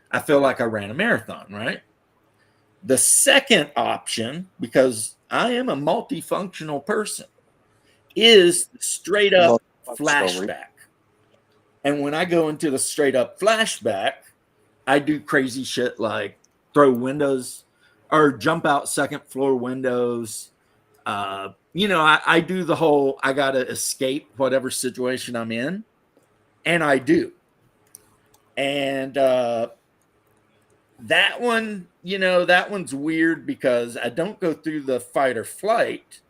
I feel like I ran a marathon, right? The second option, because I am a multifunctional person, is straight up flashback. And when I go into the straight up flashback, I do crazy shit like throw windows or jump out second floor windows. I do the whole I got to escape whatever situation I'm in. And I do. And that one, that one's weird because I don't go through the fight or flight.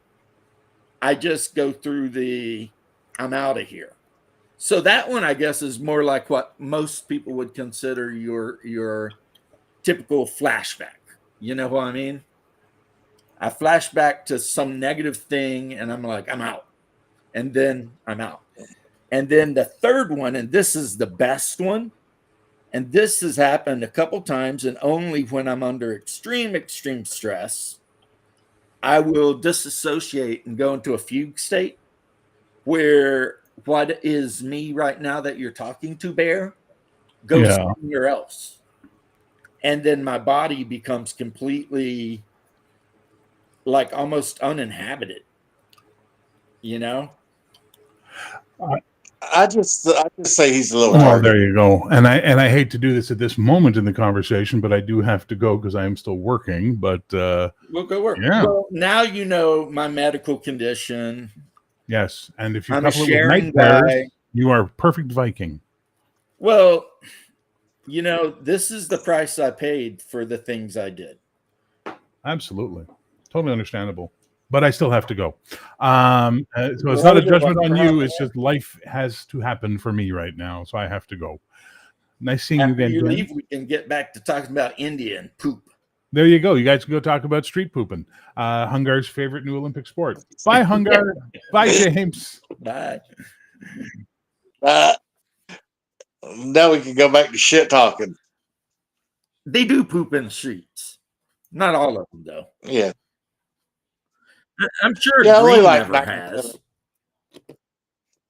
I just go through the I'm out of here. So that one, I guess, is more like what most people would consider your typical flashback. You know what I mean? I flash back to some negative thing and I'm like, I'm out. And then I'm out. And then the third one, and this is the best one, and this has happened a couple times, and only when I'm under extreme, extreme stress, I will disassociate and go into a fugue state where what is me right now that you're talking to, Bear, goes Yeah. somewhere else. And then my body becomes completely like almost uninhabited, you know? I just say he's a little Oh, tardy. there you go. And I hate to do this at this moment in the conversation, but I do have to go because I am still working. But We'll go work. yeah. Well, now you know my medical condition. Yes, and if you I'm a couple it with night sharing terrors, guy. you are a perfect Viking. Well, this is the price I paid for the things I did. Absolutely, totally understandable. But I still have to go. So it's Well, not a have a good judgment one. on you. It's just life has to happen for me right now, so I have to go. Nice seeing you After again, you Jen. leave, we can get back to talking about India and poop. There you go. You guys can go talk about street pooping. Hungar's favorite new Olympic sport. Bye, Hungar. Bye, James. Bye. Now we can go back to shit talking. They do poop in the streets. Not all of them, though. Yeah. I'm sure Only Green like never has.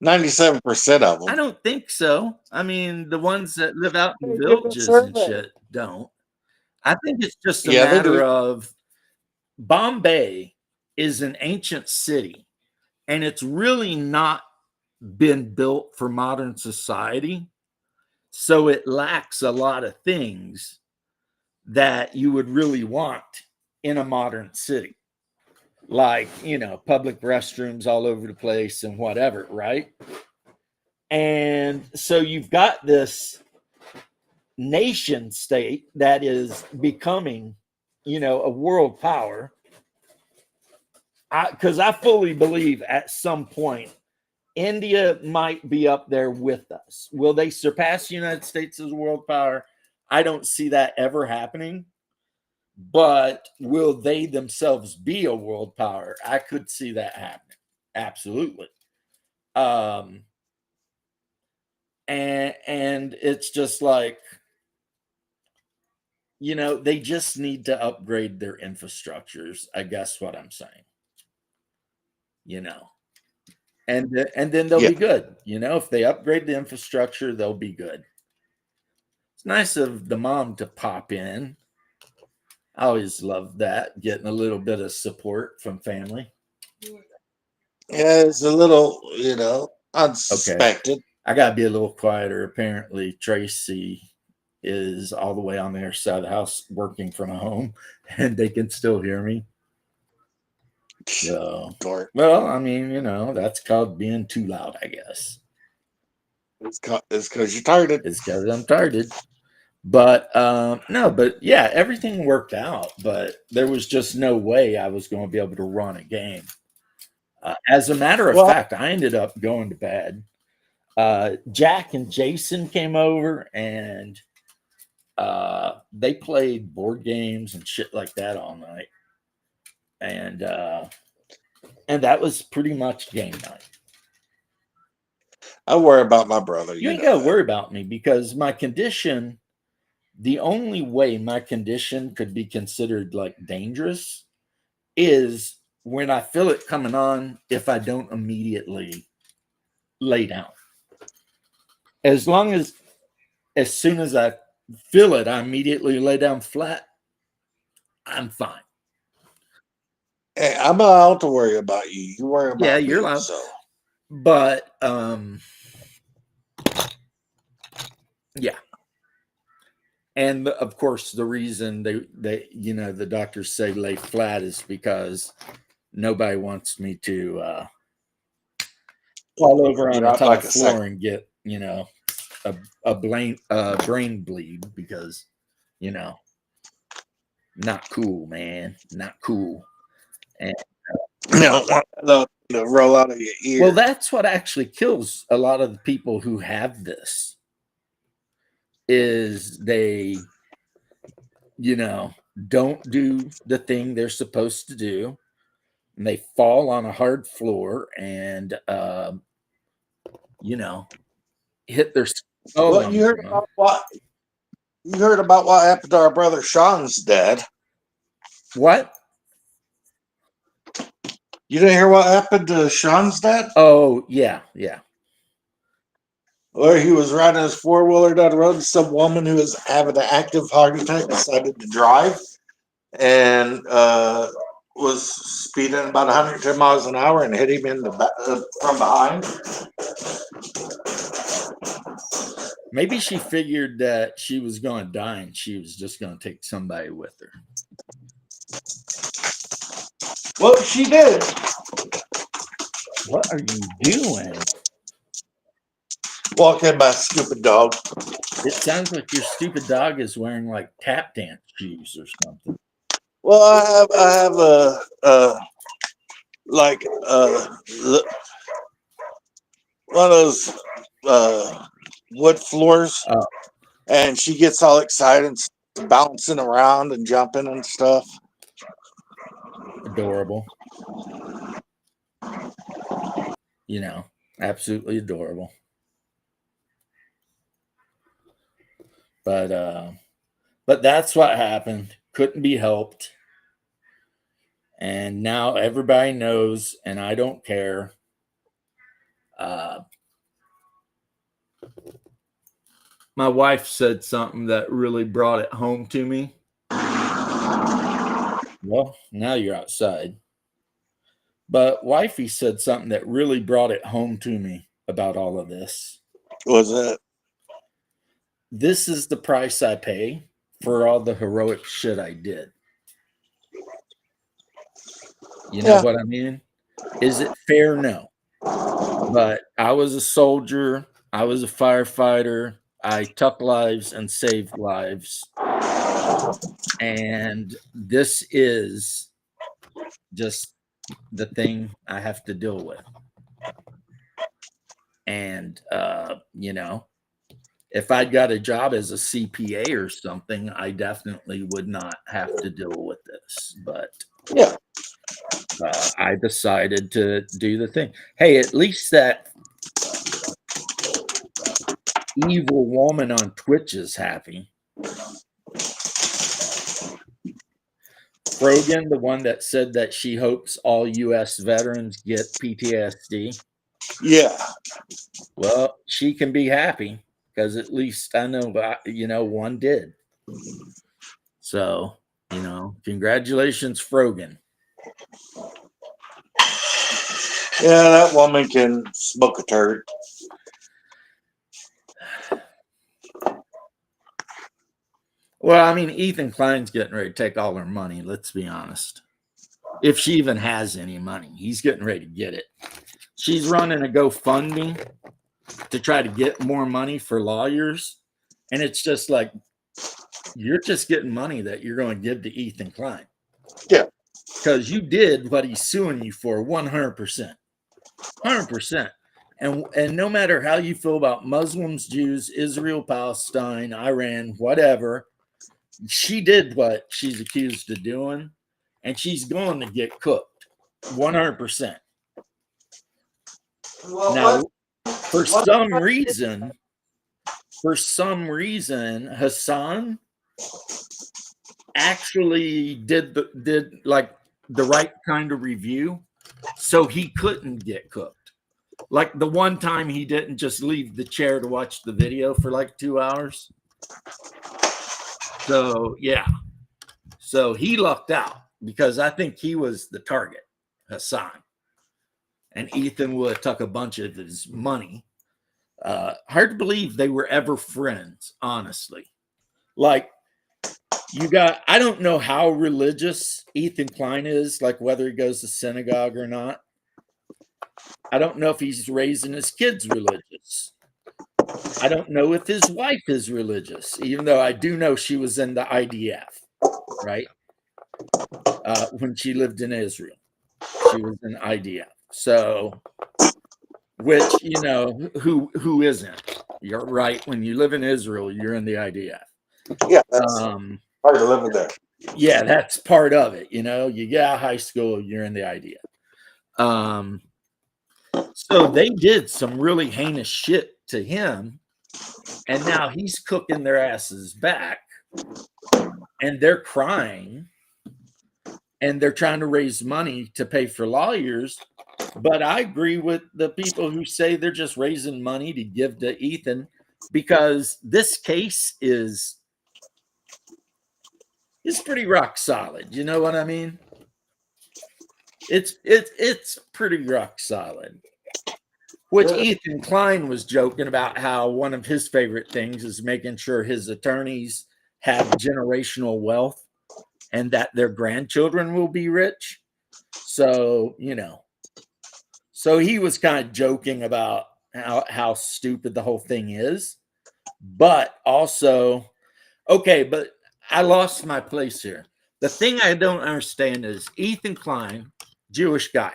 97% of them. I don't think so. I mean, the ones that live out in the They give a villages and survey. shit don't. I think it's just a Yeah, they matter do. of Bombay is an ancient city, and it's really not been built for modern society. So it lacks a lot of things that you would really want in a modern city, like, public restrooms all over the place and whatever, right? And so you've got this nation state that is becoming, a world power. Because I fully believe at some point India might be up there with us. Will they surpass the United States as a world power? I don't see that ever happening. But will they themselves be a world power? I could see that happening. Absolutely. And it's just like, they just need to upgrade their infrastructures. I guess what I'm saying, you know, and then they'll Yeah. be good. If they upgrade the infrastructure, they'll be good. It's nice of the mom to pop in. I always love that, getting a little bit of support from family. Yeah, it's a little, Okay, unsuspected. I gotta be a little quieter. Apparently, Tracy is all the way on the other side of the house working from home, and they can still hear me. So, Dork. well, I mean, that's called being too loud, I guess. It's because you're tired. It's because I'm tired. But no, but yeah, everything worked out. But there was just no way I was going to be able to run a game. As a matter of Well, fact, I ended up going to bed. Jack and Jason came over and they played board games and shit like that all night. And that was pretty much game night. I worry about my brother. You You ain't know got to that. worry about me because my condition, the only way my condition could be considered like dangerous is when I feel it coming on if I don't immediately lay down. As soon as I feel it, I immediately lay down flat. I'm fine. Hey, I'm not out to worry about you. You worry Yeah, about you're me. loud. So But yeah. And of course, the reason they the doctors say lay flat is because nobody wants me to fall over on the drop tile like a sack. floor and get a brain bleed because you know not cool, man, not cool. And You don't want to roll out of your well, ear. that's what actually kills a lot of the people who have this is they don't do the thing they're supposed to do, and they fall on a hard floor and you know hit their skull Well, on the ground. you heard about what happened to our brother Sean's dad. What? You didn't hear what happened to Sean's dad? Oh, yeah. Where he was riding his four-wheeler down the road, and some woman who was having an active heart attack decided to drive and was speeding about 110 miles an hour and hit him in the from behind. Maybe she figured that she was going to die and she was just going to take somebody with her. Well, she did. What are you doing? Walking my stupid dog. It sounds like your stupid dog is wearing like tap dance shoes or something. Well, I have like one of those wood floors, and she gets all excited, and bouncing around and jumping and stuff. Adorable. Absolutely adorable. But that's what happened. Couldn't be helped. And now everybody knows, and I don't care. My wife said something that really brought it home to me. Well, now you're outside. But wifey said something that really brought it home to me about all of this. Was it? This is the price I pay for all the heroic shit I did. You know what I mean? Is it fair? No. But I was a soldier. I was a firefighter. I took lives and saved lives. And this is just the thing I have to deal with. And, if I'd got a job as a CPA or something, I definitely would not have to deal with this. But Yeah. I decided to do the thing. Hey, at least that evil woman on Twitch is happy. Frogan, the one that said that she hopes all U.S. veterans get PTSD. Yeah. Well, she can be happy because at least I know, one did. So, congratulations, Frogan. Yeah, that woman can smoke a turd. Well, I mean, Ethan Klein's getting ready to take all her money. Let's be honest. If she even has any money, he's getting ready to get it. She's running a GoFundMe to try to get more money for lawyers. And it's just like, you're just getting money that you're going to give to Ethan Klein. Yeah. Because you did what he's suing you for 100%. 100%. And no matter how you feel about Muslims, Jews, Israel, Palestine, Iran, whatever, she did what she's accused of doing, and she's going to get cooked 100%. Well, Now, for some reason, Hassan actually did like the right kind of review, so he couldn't get cooked. Like the one time he didn't just leave the chair to watch the video for like 2 hours. So yeah, so he lucked out because I think he was the target, Hassan, and Ethan would have took a bunch of his money. Hard to believe they were ever friends, honestly. Like, I don't know how religious Ethan Klein is, like whether he goes to synagogue or not. I don't know if he's raising his kids religious. I don't know if his wife is religious, even though I do know she was in the IDF, right? When she lived in Israel, she was in IDF. So, which, who isn't? You're right. When you live in Israel, you're in the IDF. Yeah, that's hard to live in there. Yeah, that's part of it. You get out of high school, you're in the IDF. So they did some really heinous shit to him, and now he's cooking their asses back, and they're crying, and they're trying to raise money to pay for lawyers. But I agree with the people who say they're just raising money to give to Ethan, because this case is pretty rock solid. You know what I mean? It's pretty rock solid. Which Ethan Klein was joking about how one of his favorite things is making sure his attorneys have generational wealth and that their grandchildren will be rich. So, so he was kind of joking about how stupid the whole thing is. But also, okay, but I lost my place here. The thing I don't understand is Ethan Klein, Jewish guy.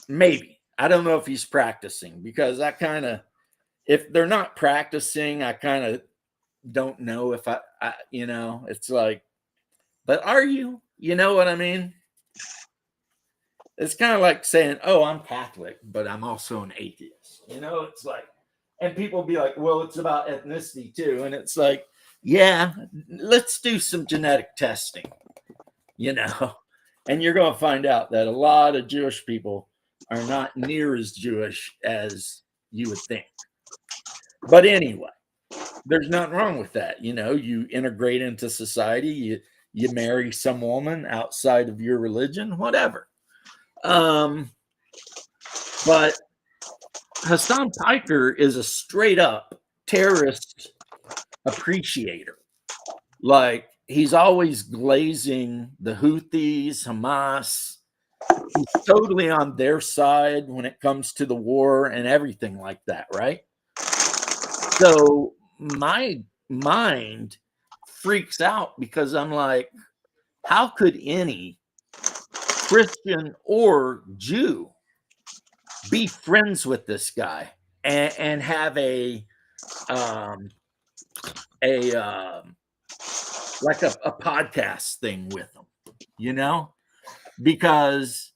Maybe. I don't know if he's practicing, because if they're not practicing, I kind of don't know if I it's like, but are you? You know what I mean? It's kind of like saying, oh, I'm Catholic, but I'm also an atheist. It's like, and people be like, well, it's about ethnicity too. And it's like, yeah, let's do some genetic testing, and you're going to find out that a lot of Jewish people are not near as Jewish as you would think. But anyway, there's nothing wrong with that. You integrate into society, you marry some woman outside of your religion, whatever. But Hassan Piker is a straight up terrorist appreciator. Like, he's always glazing the Houthis, Hamas. He's totally on their side when it comes to the war and everything like that, right? So my mind freaks out because I'm like, how could any Christian or Jew be friends with this guy and have a podcast thing with him, because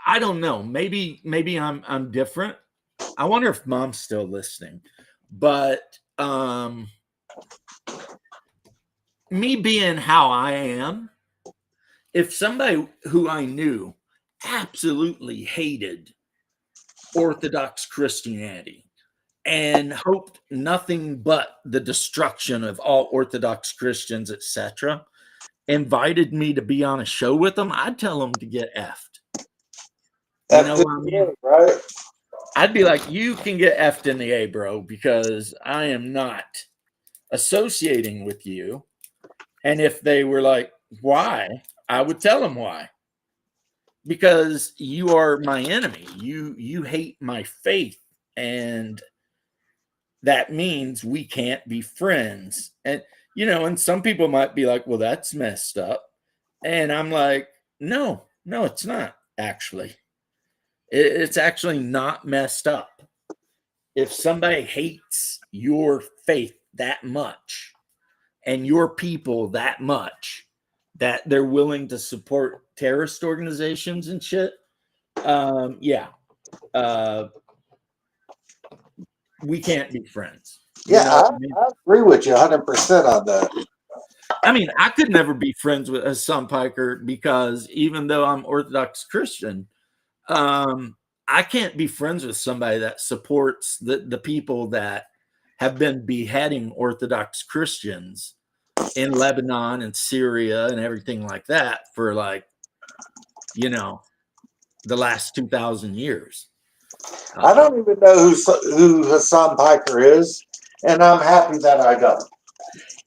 I don't know. Maybe I'm different. I wonder if Mom's still listening. But me being how I am, if somebody who I knew absolutely hated Orthodox Christianity and hoped nothing but the destruction of all Orthodox Christians, etc., invited me to be on a show with them, I'd tell them to get effed. You know what I mean? Right? I'd be like, you can get effed in the A, bro, because I am not associating with you. And if they were like, why? I would tell them why. Because you are my enemy. You hate my faith. And that means we can't be friends. And, you know, and some people might be like, well, that's messed up. And I'm like, no, it's not actually. It's actually not messed up. If somebody hates your faith that much and your people that much that they're willing to support terrorist organizations and shit, we can't be friends. I agree with you 100% on that. I mean, I could never be friends with a Sun Piker because even though I'm Orthodox Christian, I can't be friends with somebody that supports the people that have been beheading Orthodox Christians in Lebanon and Syria and everything like that for like, you know, the last 2,000 years. I don't even know who Hassan Piker is, and I'm happy that I don't.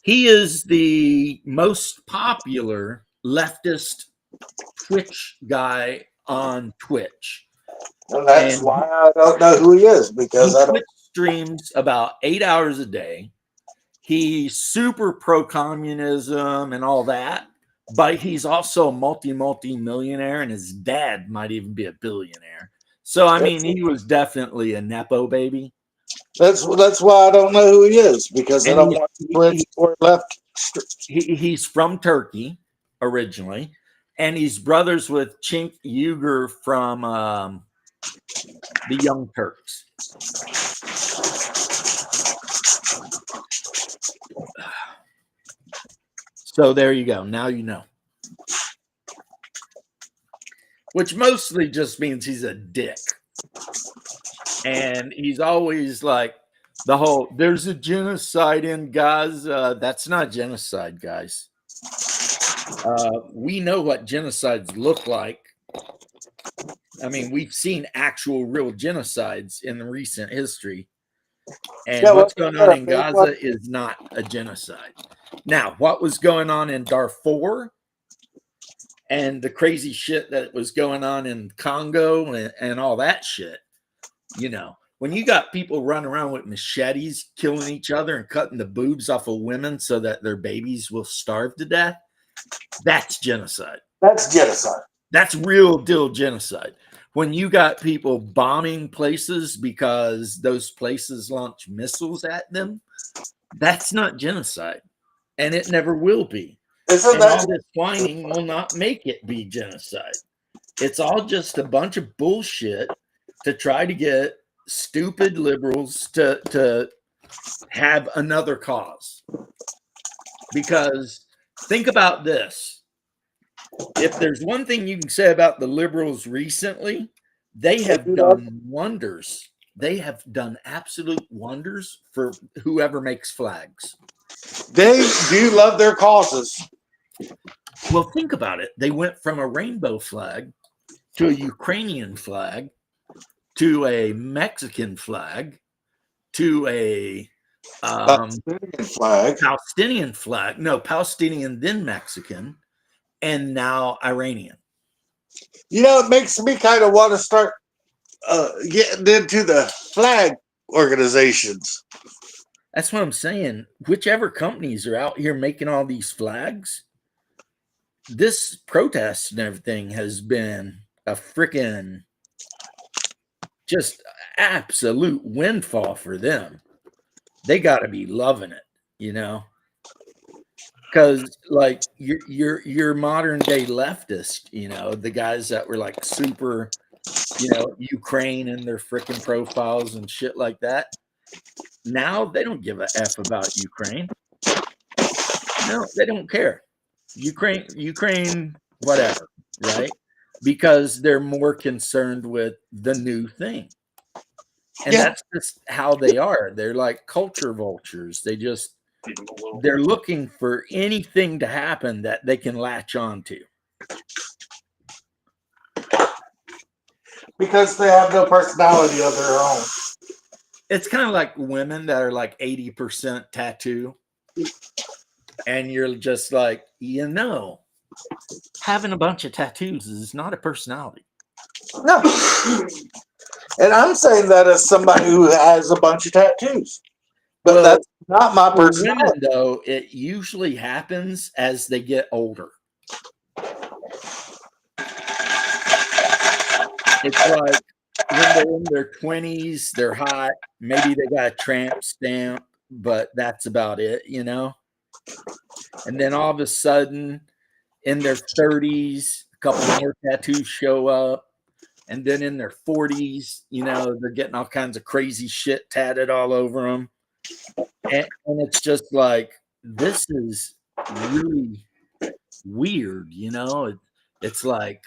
He is the most popular leftist Twitch guy on Twitch. And that's why I don't know who he is, because I don't. Twitch streams about 8 hours a day. He's super pro-communism and all that, but he's also a multi-millionaire, and his dad might even be a billionaire. So, I mean, he was definitely a Nepo baby. That's why I don't know who he is, because I don't want Twitch or left. He's from Turkey originally, and he's brothers with Cenk Uygur from the Young Turks. So there you go. Now you know. Which mostly just means he's a dick. And he's always like the whole, there's a genocide in Gaza. That's not genocide, guys. We know what genocides look like. I mean, we've seen actual real genocides in the recent history. And what's going on in Gaza is not a genocide. Now, what was going on in Darfur and the crazy shit that was going on in Congo and all that shit, you know, when you got people running around with machetes, killing each other and cutting the boobs off of women so that their babies will starve to death, that's genocide. That's genocide. That's real deal genocide. When you got people bombing places because those places launch missiles at them, that's not genocide. And it never will be. And all this whining will not make it be genocide. It's all just a bunch of bullshit to try to get stupid liberals to have another cause. Because think about this. If there's one thing you can say about the liberals recently, they have done wonders. They have done absolute wonders for whoever makes flags. They do love their causes. Well, think about it. They went from a rainbow flag to a Ukrainian flag to a Mexican flag to a Palestinian flag. No, Palestinian, then Mexican, and now Iranian. You know, it makes me kind of want to start getting into the flag organizations. That's what I'm saying. Whichever companies are out here making all these flags, this protest and everything has been a freaking just absolute windfall for them. They got to be loving it, you know, because like your modern day leftist, you know, the guys that were like super, you know, Ukraine in their freaking profiles and shit like that. Now they don't give a F about Ukraine. No, they don't care. Ukraine, whatever, right? Because they're more concerned with the new thing. And Yeah. that's just how they are. They're like culture vultures. They're looking for anything to happen that they can latch on to. Because they have no personality of their own. It's kind of like women that are like 80% tattoo. And you're just like, having a bunch of tattoos is not a personality. No. And I'm saying that as somebody who has a bunch of tattoos. But that's not my For personality. women, though, it usually happens as they get older. It's like when they're in their 20s, they're hot. Maybe they got a tramp stamp, but that's about it, And then all of a sudden, in their 30s, a couple more tattoos show up. And then in their 40s, they're getting all kinds of crazy shit tatted all over them. And it's just like, this is really weird, It's like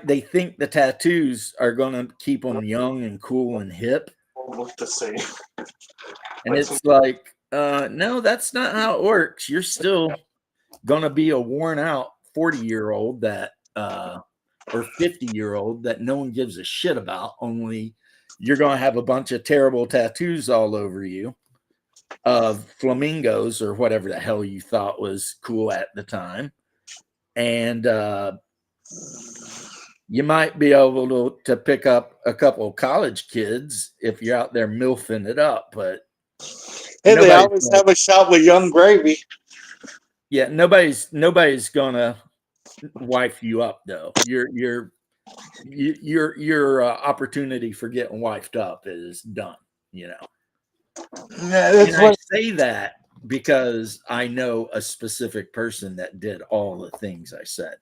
they think the tattoos are going to keep them young and cool and hip. Look the same. And it's like, no, that's not how it works. You're still going to be a worn out 40-year-old that, or 50-year-old that no one gives a shit about. Only you're going to have a bunch of terrible tattoos all over you of flamingos or whatever the hell you thought was cool at the time. And you might be able to pick up a couple of college kids if you're out there milfing it up, but hey, they always have a shot with young gravy. Yeah, nobody's gonna wife you up though. Your opportunity for getting wifed up is done. Yeah, that's and I say that because I know a specific person that did all the things I said,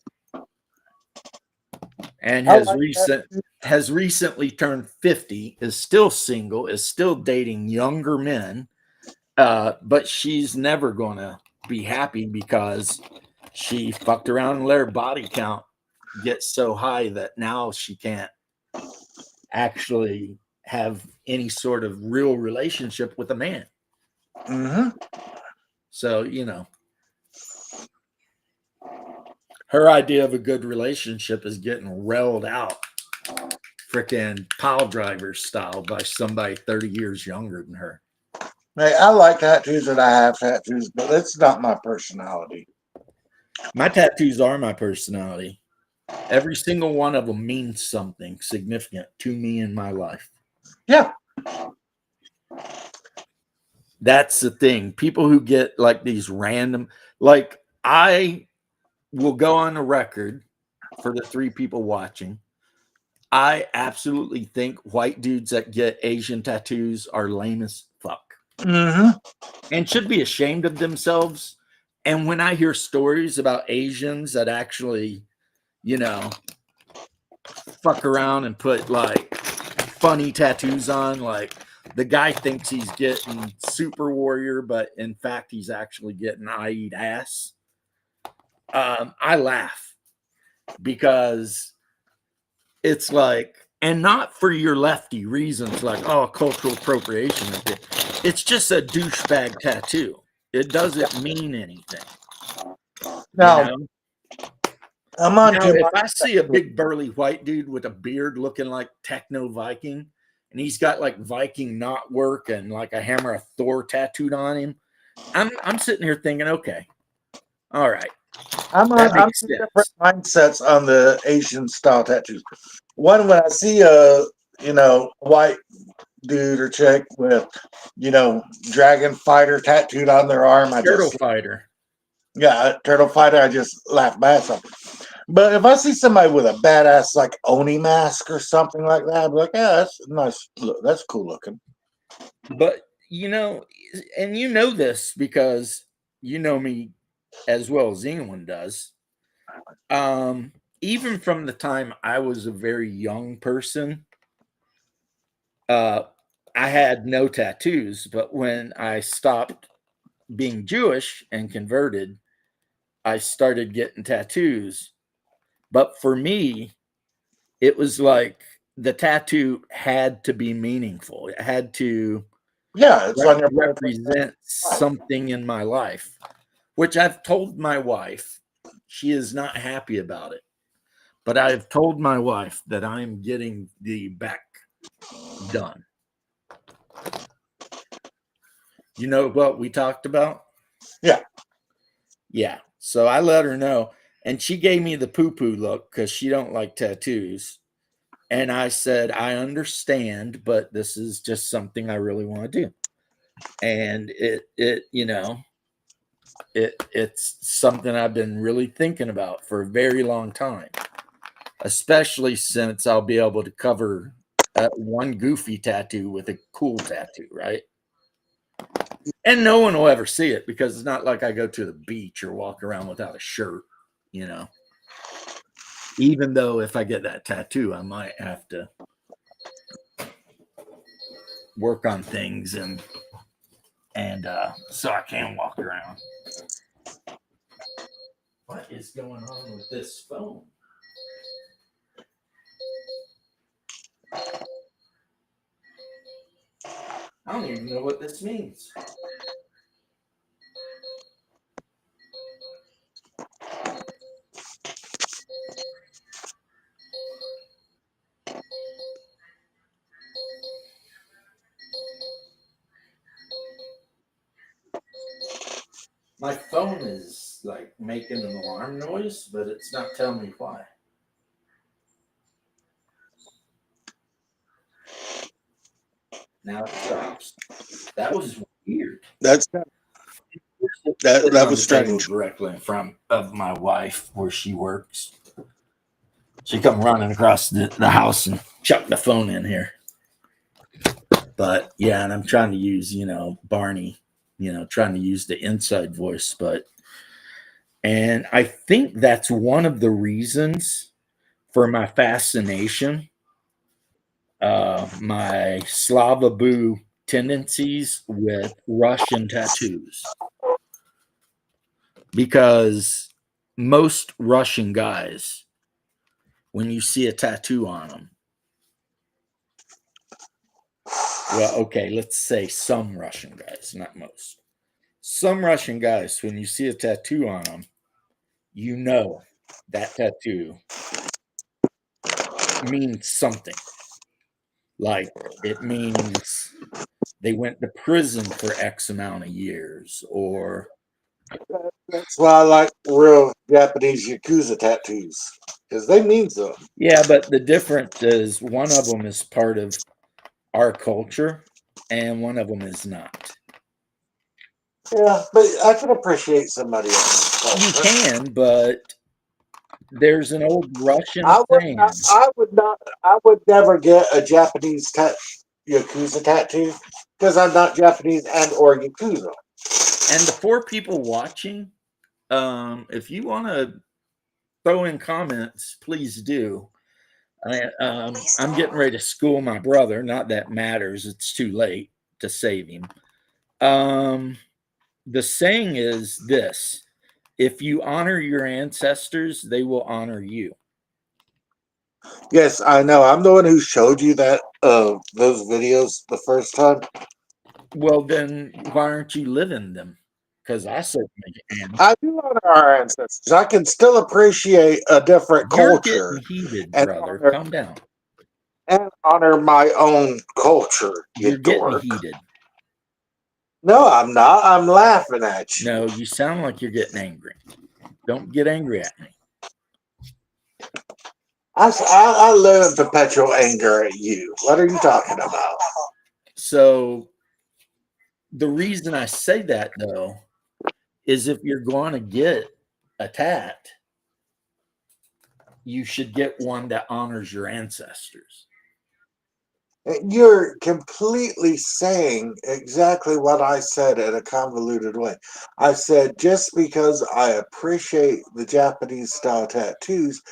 and has recently turned 50, is still single, is still dating younger men, but she's never gonna be happy because she fucked around and let her body count get so high that now she can't actually have any sort of real relationship with a man. Mm-hmm. So, her idea of a good relationship is getting railed out freaking pile driver style by somebody 30 years younger than her. Hey, I like tattoos and I have tattoos, but it's not my personality. My tattoos are my personality. Every single one of them means something significant to me in my life. Yeah. That's the thing. People who get like these random, like I will go on the record for the 3 people watching. I absolutely think white dudes that get Asian tattoos are lame as fuck. Mm-hmm. And should be ashamed of themselves. And when I hear stories about Asians that actually, fuck around and put like funny tattoos on, like the guy thinks he's getting Super Warrior, but in fact he's actually getting I eat ass. I laugh because it's like, and not for your lefty reasons like, oh, cultural appropriation. It's just a douchebag tattoo. It doesn't mean anything. Now, I'm on now, if I see a big burly white dude with a beard looking like Techno Viking, and he's got like Viking knot work and like a hammer of Thor tattooed on him, I'm sitting here thinking, okay, all right. I'm different mindsets on the Asian style tattoos. One, when I see a white dude or chick with dragon fighter tattooed on their arm, Turtle fighter. Yeah, turtle fighter. I just laugh my ass off. But if I see somebody with a badass like Oni mask or something like that, I'd be like, yeah, that's nice. Look, that's cool looking. But and this because you know me as well as anyone does. Even from the time I was a very young person, I had no tattoos. But when I stopped being Jewish and converted, I started getting tattoos. But for me, it was like the tattoo had to be meaningful. It had to Yeah, it's on your represent something in my life, which I've told my wife. She is not happy about it. But I've told my wife that I'm getting the back done. You know what we talked about? Yeah. Yeah. So I let her know. And she gave me the poo-poo look because she don't like tattoos. And I said, I understand, but this is just something I really want to do. And it's something I've been really thinking about for a very long time, especially since I'll be able to cover one goofy tattoo with a cool tattoo, right? And no one will ever see it because it's not like I go to the beach or walk around without a shirt, you know. Even though if I get that tattoo, I might have to work on things and so I can walk around. What is going on with this phone? I don't even know what this means. My phone is like making an alarm noise, but it's not telling me why. Now it stops. That was weird. That's Sitting that on was the table strange. directly in front of my wife where she works. She come running across the house and chucked the phone in here. But yeah, and I'm trying to use, Barney, trying to use the inside voice, and I think that's one of the reasons for my fascination, my Slava Boo tendencies with Russian tattoos. Because most Russian guys, when you see a tattoo on them, well, okay, let's say some Russian guys, not most. Some Russian guys, when you see a tattoo on them, you know that tattoo means something. Like it means they went to prison for X amount of years, or That's why I like real Japanese Yakuza tattoos because they mean something. yeah, but the difference is one of them is part of our culture and one of them is not. Yeah, but I can appreciate somebody else's You culture. can, but there's an old Russian I would not. saying, I would not. I would never get a Japanese Yakuza tattoo because I'm not Japanese and or Yakuza. and the four people watching, if you want to throw in comments, please do. I'm getting ready to school my brother. Not that matters. It's too late to save him. Um, the saying is this: if you honor your ancestors, they will honor you. Yes, I know. I'm the one who showed you that those videos the first time. Well, then why aren't you living them? Because I certainly am. I do honor our ancestors. I can still appreciate a different You're getting culture heated, and brother. honor Calm down. my own culture. You You're getting dork. heated. No, I'm not. I'm laughing at you. No, you sound like you're getting angry. Don't get angry at me. I live in perpetual anger at you. What are you talking about? So the reason I say that though is if you're going to get a tat, you should get one that honors your ancestors. You're completely saying exactly what I said in a convoluted way. I said just because I appreciate the Japanese style tattoos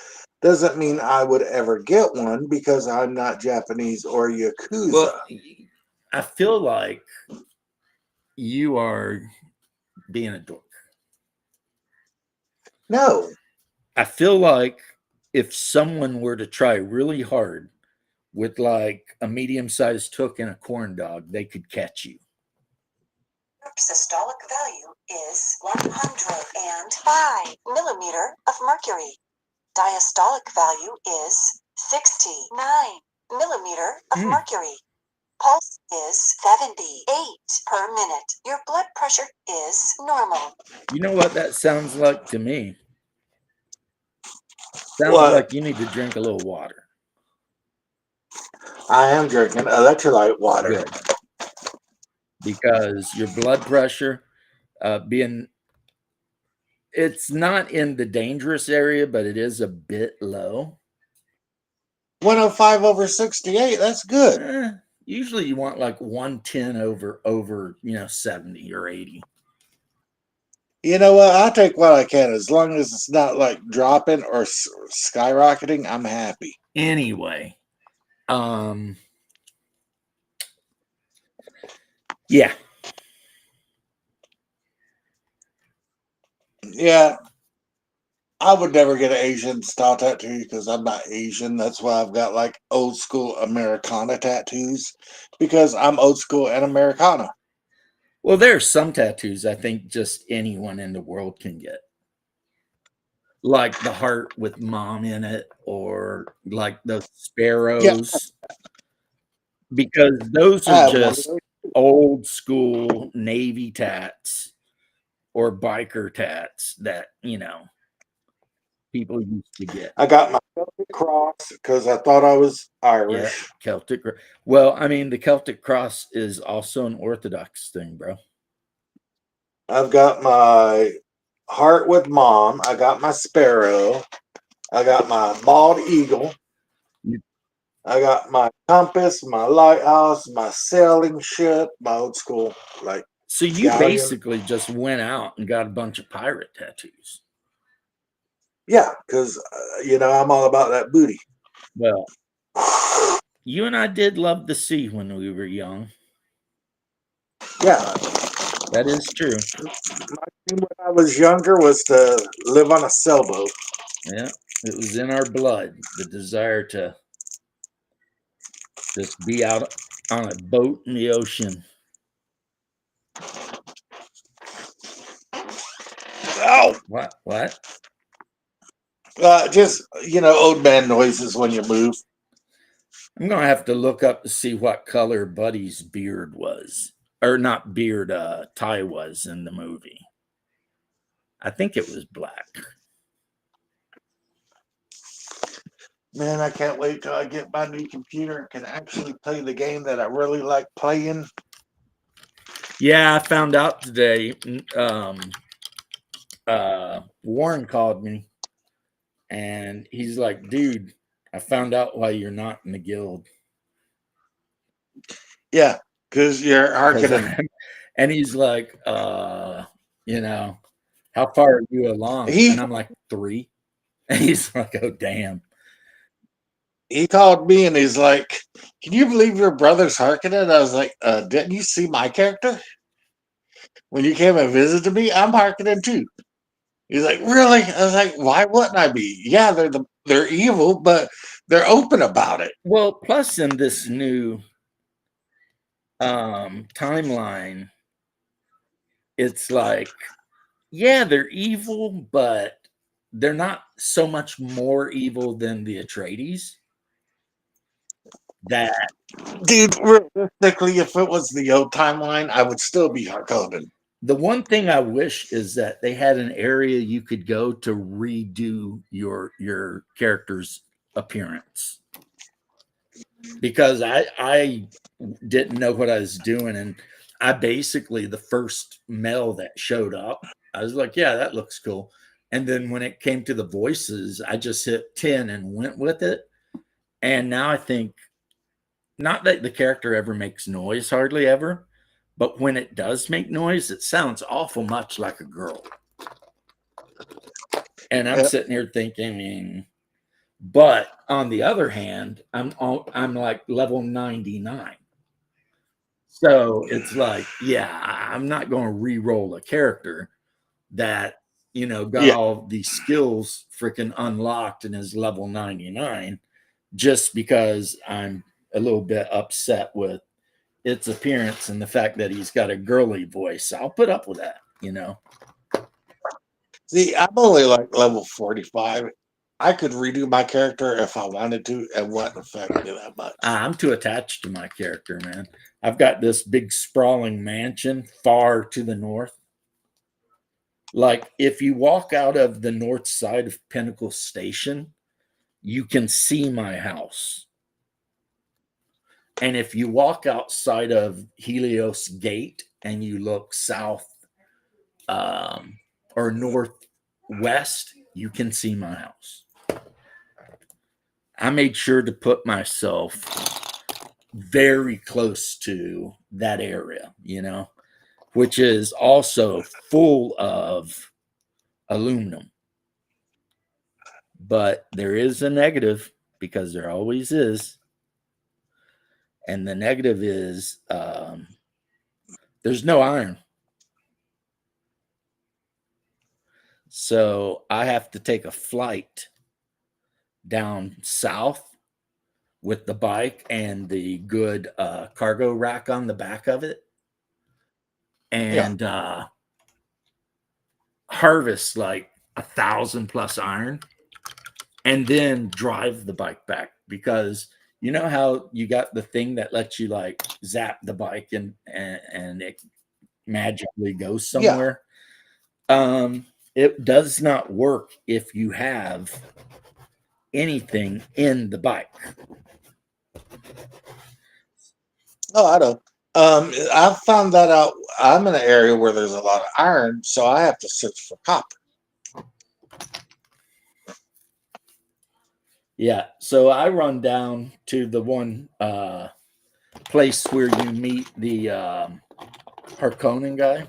doesn't mean I would ever get one because I'm not Japanese or Yakuza. Well, I feel like you are being a dork. No. I feel like if someone were to try really hard with like a medium-sized hook and a corn dog, they could catch you. Systolic value is 105 millimeter of mercury. Diastolic value is 69 millimeter of mercury. Pulse is 78 per minute. Your blood pressure is normal. You know what that sounds like to me? Sounds What? like you need to drink a little water. I am drinking electrolyte water. Good. Because your blood pressure it's not in the dangerous area, but it is a bit low. 105 over 68. That's good. Usually you want like 110 over 70 or 80. You know what? I'll take what I can as long as it's not like dropping or skyrocketing. I'm happy. Anyway, yeah. Yeah. I would never get an Asian style tattoo because I'm not Asian. That's why I've got like old school Americana tattoos because I'm old school and Americana. Well, there's some tattoos I think just anyone in the world can get. Like the heart with mom in it, or like those sparrows. Because those I are have one of just those. old school Navy tats or biker tats that, people used to get. I got my Celtic cross because I thought I was Yeah, Irish. Celtic. Well, I mean, the Celtic cross is also an Orthodox thing, bro. I've got my heart with mom. I got my sparrow. I got my bald eagle. I got my compass, my lighthouse, my sailing ship, my old school like. So you galleon. basically just went out and got a bunch of pirate tattoos. Yeah, because I'm all about that booty. Well, you and I did love the sea when we were young. Yeah, That is true. my dream when I was younger was to live on a sailboat. Yeah, it was in our blood, the desire to just be out on a boat in the ocean. Ow! What? Just old man noises when you move. I'm gonna have to look up to see what color Buddy's beard was, or not beard, tie was in the movie. I think it was black. Man, I can't wait till I get my new computer and can actually play the game that I really like playing. Yeah, I found out today. Warren called me, and he's like, "Dude, I found out why you're not in the guild." Yeah, because you're harkening. And he's like, how far are you along? And I'm like, 3. And he's like, oh, damn. He called me and he's like, can you believe your brother's harkening? I was like, didn't you see my character? When you came and visited me, I'm harkening too. He's like, really? I was like, why wouldn't I be? Yeah, they're evil, but they're open about it. Well, plus in this new timeline, it's like, yeah, they're evil, but they're not so much more evil than the Atreides. That, dude, realistically, if it was the old timeline, I would still be Harkonnen. the one thing I wish is that they had an area you could go to redo your character's appearance, because I didn't know what I was doing, and I basically, the first male that showed up, I was like, yeah, that looks cool. And then when it came to the voices, I just hit 10 and went with it. And now I think, not that the character ever makes noise, hardly ever, but when it does make noise, it sounds awful much like a girl. And I'm sitting here thinking, but on the other hand, I'm like level 99. So it's like, yeah, I'm not going to re-roll a character that, got Yeah. all these skills freaking unlocked and is level 99 just because I'm a little bit upset with its appearance and the fact that he's got a girly voice. I'll put up with that. See, I'm only like level 45. I could redo my character if I wanted to. It wouldn't affect me that much. I'm too attached to my character, man. I've got this big sprawling mansion far to the north. Like, if you walk out of the north side of Pinnacle Station, you can see my house. And if you walk outside of Helios Gate and you look south or northwest, you can see my house. I made sure to put myself very close to that area, which is also full of aluminum. But there is a negative, because there always is. And the negative is there's no iron. So I have to take a flight down south with the bike and the good cargo rack on the back of it, and harvest like 1,000+ iron, and then drive the bike back, because you know how you got the thing that lets you like zap the bike and it magically goes Yeah. somewhere. It does not work if you have anything in the bike. Oh, I know. I found that out. I'm in an area where there's a lot of iron, so I have to search for copper. Yeah, so I run down to the one place where you meet the Harkonnen guy,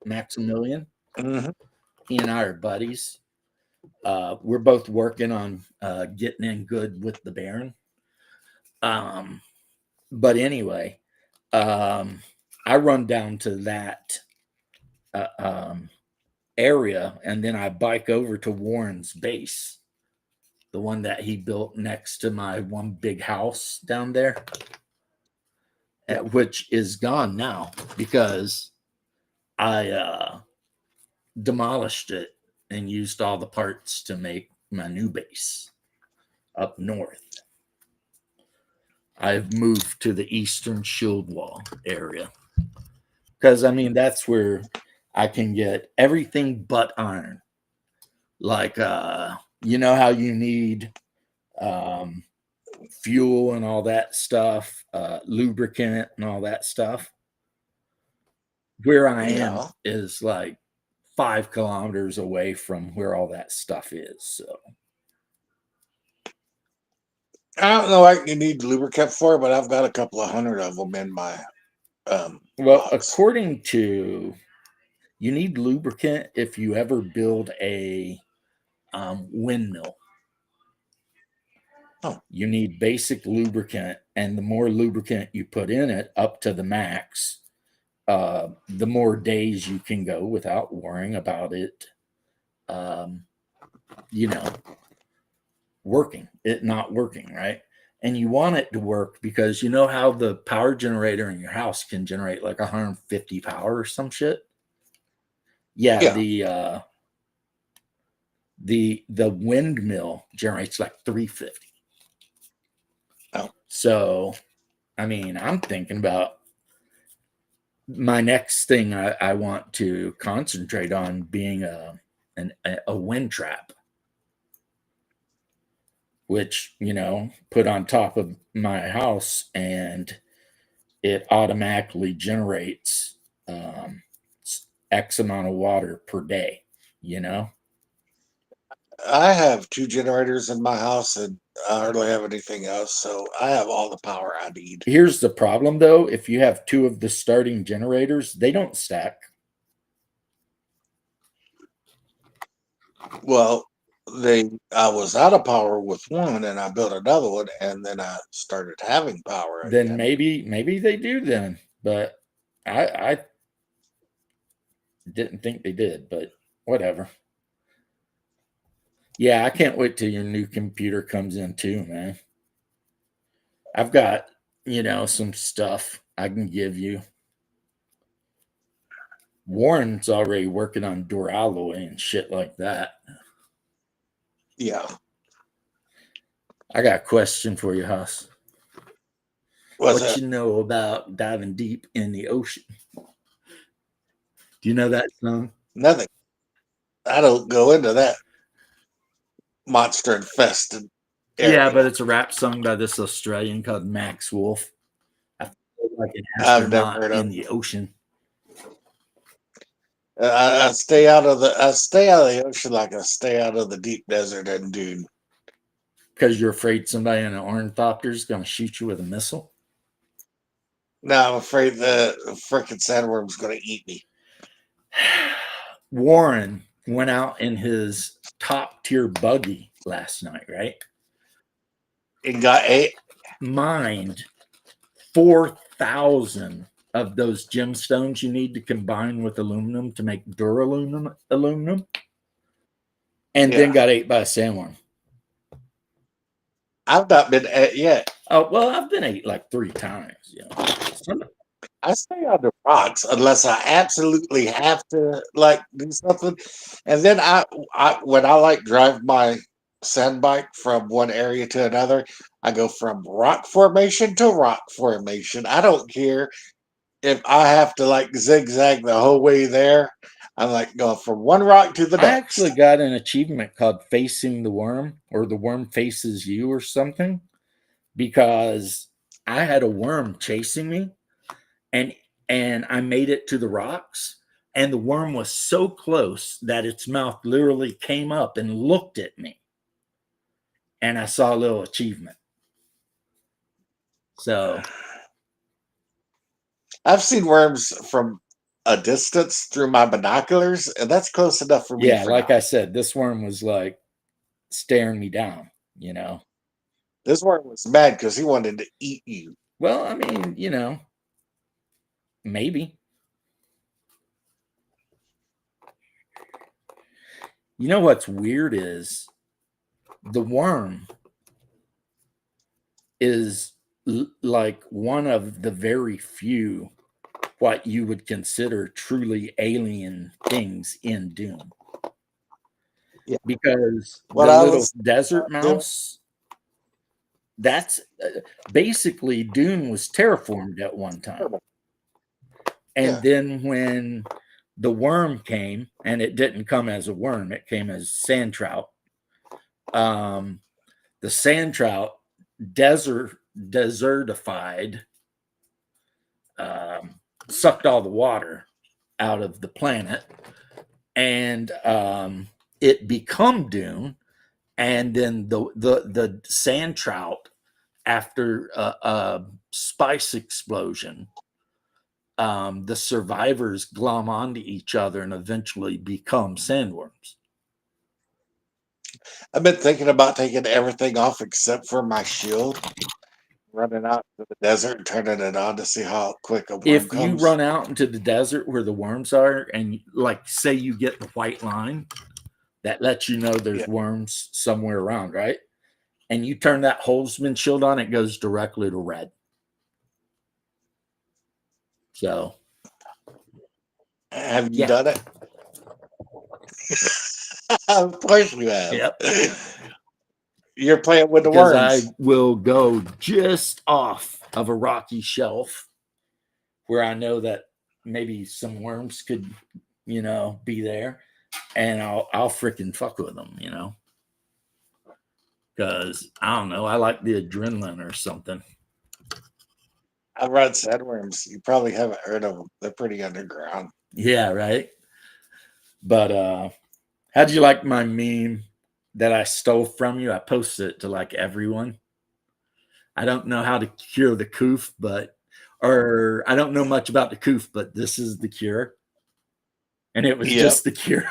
Maximilian. Hmm. He and I are buddies. We're both working on getting in good with the Baron. But anyway, I run down to that area, and then I bike over to Warren's base, the one that he built next to my one big house down there, which is gone now because I demolished it and used all the parts to make my new base up north. I've moved to the eastern shield wall area because, I mean, that's where I can get everything but iron. Like, you know how you need fuel and all that stuff, lubricant and all that stuff. Where I am Yeah. is like 5 kilometers away from where all that stuff is. So I don't know what you need lubricant for, but I've got a couple of hundred of them in my well, box. according to, you need lubricant if you ever build a windmill. Oh. You need basic lubricant, and the more lubricant you put in it up to the max, the more days you can go without worrying about it, you know, not working, right? And you want it to work because you know how the power generator in your house can generate like 150 power or some shit. Yeah, Yeah. the windmill generates like 350. Oh. So, I mean, I'm thinking about my next thing I want to concentrate on being a wind trap, which, put on top of my house, and it automatically generates X amount of water per day, I have 2 generators in my house, and I hardly have anything else, so I have all the power I need. Here's the problem, though. If you have 2 of the starting generators, they don't stack. Well, I was out of power with one, and I built another one, and then I started having power Then again. maybe they do then, but I didn't think they did, but whatever. Yeah, I can't wait till your new computer comes in too, man. I've got, some stuff I can give you. Warren's already working on Duralloy and shit like that. Yeah. I got a question for you, Huss. What's What that? you know about diving deep in the ocean? Do you know that song? Nothing. I don't go into that monster infested area. Yeah, but it's a rap song by this Australian called Max Wolf. I feel like an I've never astronaut heard in of. the ocean. I stay out of the ocean like I stay out of the deep desert and Dune. Because you're afraid somebody in an ornithopter is going to shoot you with a missile? Now I'm afraid the frickin' sandworm's going to eat me. Warren went out in his top tier buggy last night, right? It got ate. Mined 4,000 of those gemstones you need to combine with aluminum to make duraluminum aluminum, and then Yeah. got ate by a sandworm. I've not been ate yet. Oh, well, I've been ate like 3 times. I stay on the rocks unless I absolutely have to like do something. And then when I like drive my sand bike from one area to another, I go from rock formation to rock formation. I don't care if I have to like zigzag the whole way there. I'm like going from one rock to the I next. actually got an achievement called Facing the Worm, or the worm faces you, or something, because I had a worm chasing me, and I made it to the rocks, and the worm was so close that its mouth literally came up and looked at me, and I saw a little achievement. So I've seen worms from a distance through my binoculars, and that's close enough for me. yeah, for like now. I said, this worm was like staring me down, This worm was mad because he wanted to eat you. Well, I mean, maybe. You know what's weird is the worm is like one of the very few what you would consider truly alien things in Dune. Yeah. Because What the I little was desert doing- mouse, that's basically Dune was terraformed at one time. And Yeah. then when the worm came, and it didn't come as a worm, it came as sand trout. The sand trout desertified, sucked all the water out of the planet, and it become Dune. And then the sand trout, after a spice explosion, the survivors glom onto each other and eventually become sandworms. I've been thinking about taking everything off except for my shield, running out to the desert and turning it on to see how quick a worm If comes. you run out into the desert where the worms are, and like say you get the white line that lets you know there's worms somewhere around, right? And you turn that Holzman shield on, it goes directly to red. So, have you done it? Of course you have. Yep. You're playing with the Because worms. I will go just off of a rocky shelf where I know that maybe some worms could, be there, and I'll freaking fuck with them, because I don't know, I like the adrenaline or something. I run sandworms. You probably haven't heard of them. They're pretty underground. Yeah, right. But how'd you like my meme that I stole from you? I posted it to like everyone. I don't know how to cure the coof, or I don't know much about the coof, but this is the cure. And it was just the cure.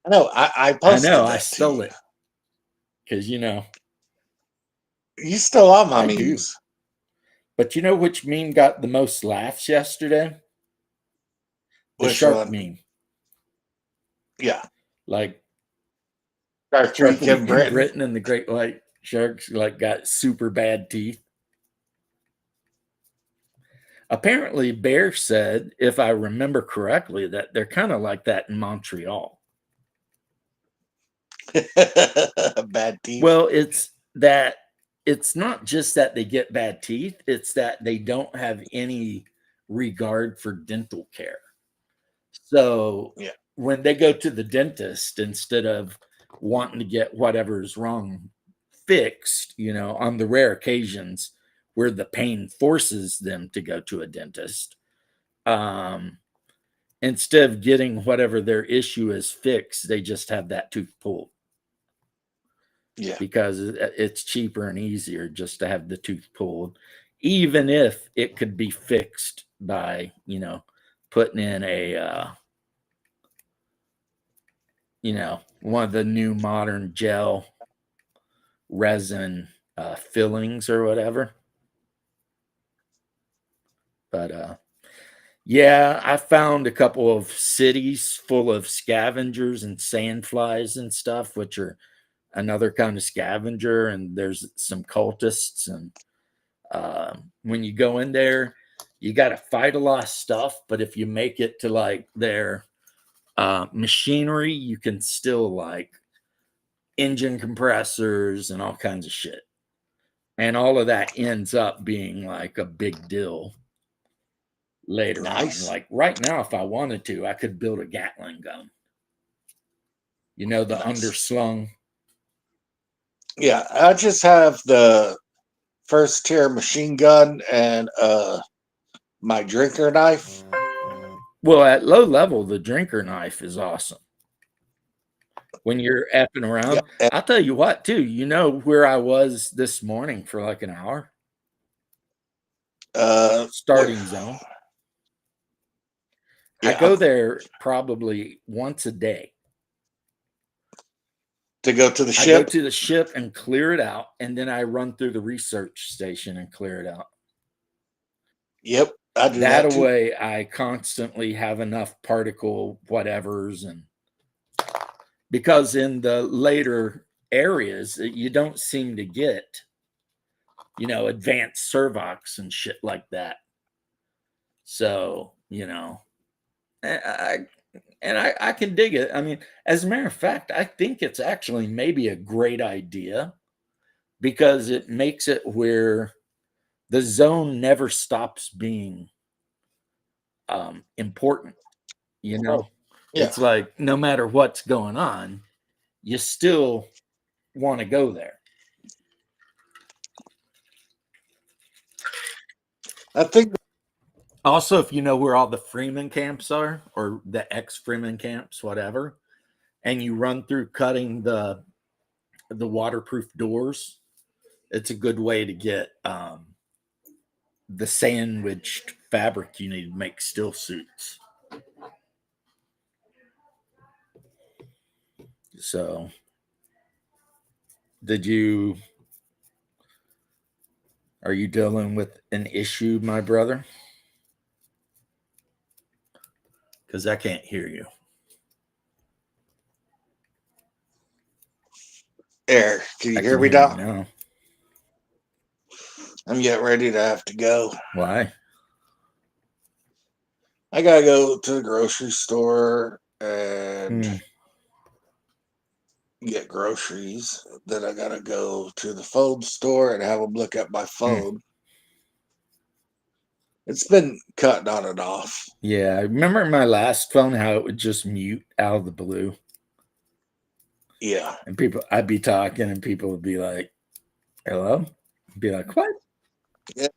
I know. I I posted know that I to stole you. it because you You still on my I do. memes. But you know which meme got the most laughs yesterday? The Which shark one? meme. Yeah. Like Shark Week shark in week in Britain. Britain and the great white sharks like got super bad teeth. Apparently, Bear said, if I remember correctly, that they're kind of like that in Montreal. Bad teeth. Well, it's not just that they get bad teeth, it's that they don't have any regard for dental care. So Yeah. when they go to the dentist, instead of wanting to get whatever's wrong fixed, on the rare occasions where the pain forces them to go to a dentist, um, instead of getting whatever their issue is fixed, they just have that tooth pulled Yeah. because it's cheaper and easier just to have the tooth pulled, even if it could be fixed by, putting in one of the new modern gel resin fillings or whatever. But yeah, I found a couple of cities full of scavengers and sandflies and stuff, which are another kind of scavenger. And there's some cultists. And when you go in there, you got to fight a lot of stuff. But if you make it to like their machinery, you can still like engine compressors and all kinds of shit. And all of that ends up being like a big deal later on. Nice. Like right now, if I wanted to, I could build a Gatling gun. The Nice. underslung. Yeah. I just have the first tier machine gun and my drinker knife. Well, at low level, the drinker knife is awesome. When you're effing Yeah. around, I'll tell you what, too. You know where I was this morning for like an hour? Starting zone. I Yeah. go there probably once a day. To go to the I go ship. to the ship and clear it out, and then I run through the research station and clear it out. Yep. I do That that too. way, I constantly have enough particle whatevers, and because in the later areas, you don't seem to get, advanced servox and shit like that. So, I can dig it. I mean, as a matter of fact, I think it's actually maybe a great idea because it makes it where the zone never stops being important. Oh, yeah. It's like no matter what's going on, you still want to go there. I think Also, if you know where all the Freeman camps are or the ex-Freeman camps, whatever, and you run through cutting the waterproof doors, it's a good way to get the sandwiched fabric you need to make still suits. So, are you dealing with an issue, my brother? Because I can't hear you. Air. Can you I hear can me hear you now? now. I'm getting ready to have to go. Why? I gotta go to the grocery store and get groceries. Then I gotta go to the phone store and have them look at my phone. It's been cutting on and off. Yeah, I remember my last phone how it would just mute out of the blue. Yeah. And I'd be talking and people would be like, hello? I'd be like, what? Yeah,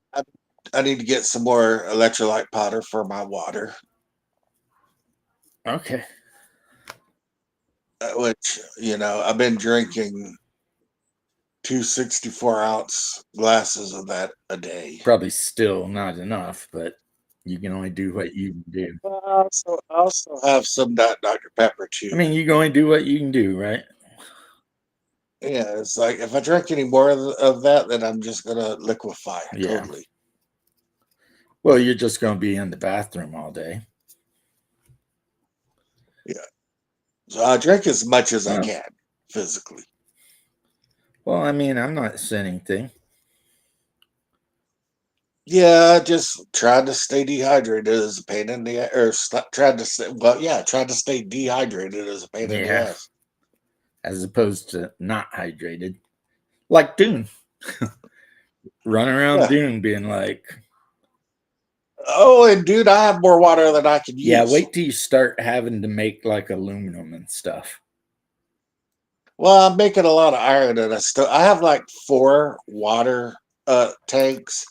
I need to get some more electrolyte powder for my water, Okay. which, I've been drinking 2 64-ounce glasses of that a day. Probably still not enough, but You can only do what you can do. I also have some Dr. Pepper too. I mean, you can only do what you can do, right? Yeah, it's like if I drink any more of that, then I'm just gonna liquefy Yeah. totally. Well, you're just going to be in the bathroom all day. So I drink as much as I Well, can physically. well, I mean, I'm not saying anything. Yeah, just trying to stay dehydrated is a pain in the or trying to stay, trying to stay dehydrated is a pain in the Yeah. ass. As opposed to not hydrated. Like Dune. Running around Yeah. Dune being like, Oh, and dude, I have more water than I can yeah, use. wait till you start having to make like aluminum and stuff. Well, I'm making a lot of iron, and I have like 4 water tanks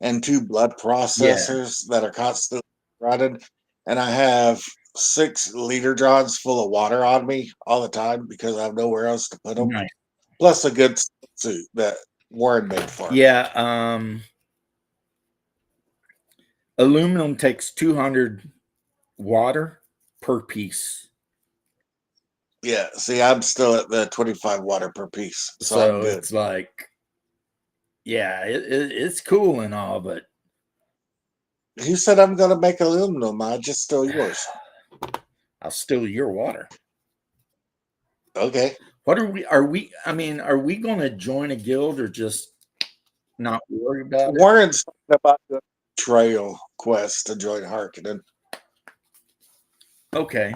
and 2 blood processors that are constantly running, and I have 6 liter johns full of water on me all the time because I have nowhere else to put them. Nice. Plus a good suit that Warren made for me. Yeah, aluminum takes 200 water per piece. Yeah, see, I'm still at the 25 water per piece, so I'm So good. it's like, yeah, it's cool and all, but You said I'm gonna make aluminum. I just stole yours. I'll steal your water. Okay. What I mean, are we going to join a guild or just not worry about it? Warren's talking about the trail quest to join Harkonnen. Okay.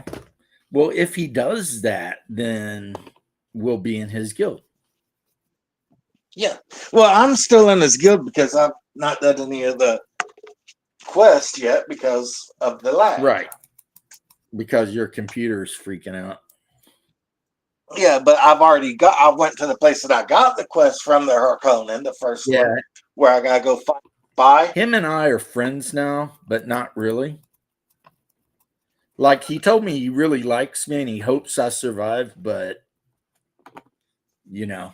Well, if he does that, then we'll be in his guild. Yeah. Well, I'm still in his guild because I've not done any of the quest yet because of the lag. Right. Because your computer's freaking out. Yeah, but I went to the place that I got the quest from the Harkonnen, the first one, where I gotta go find by. Him and I are friends now, but not really. Like, he told me he really likes me and he hopes I survive, but you know.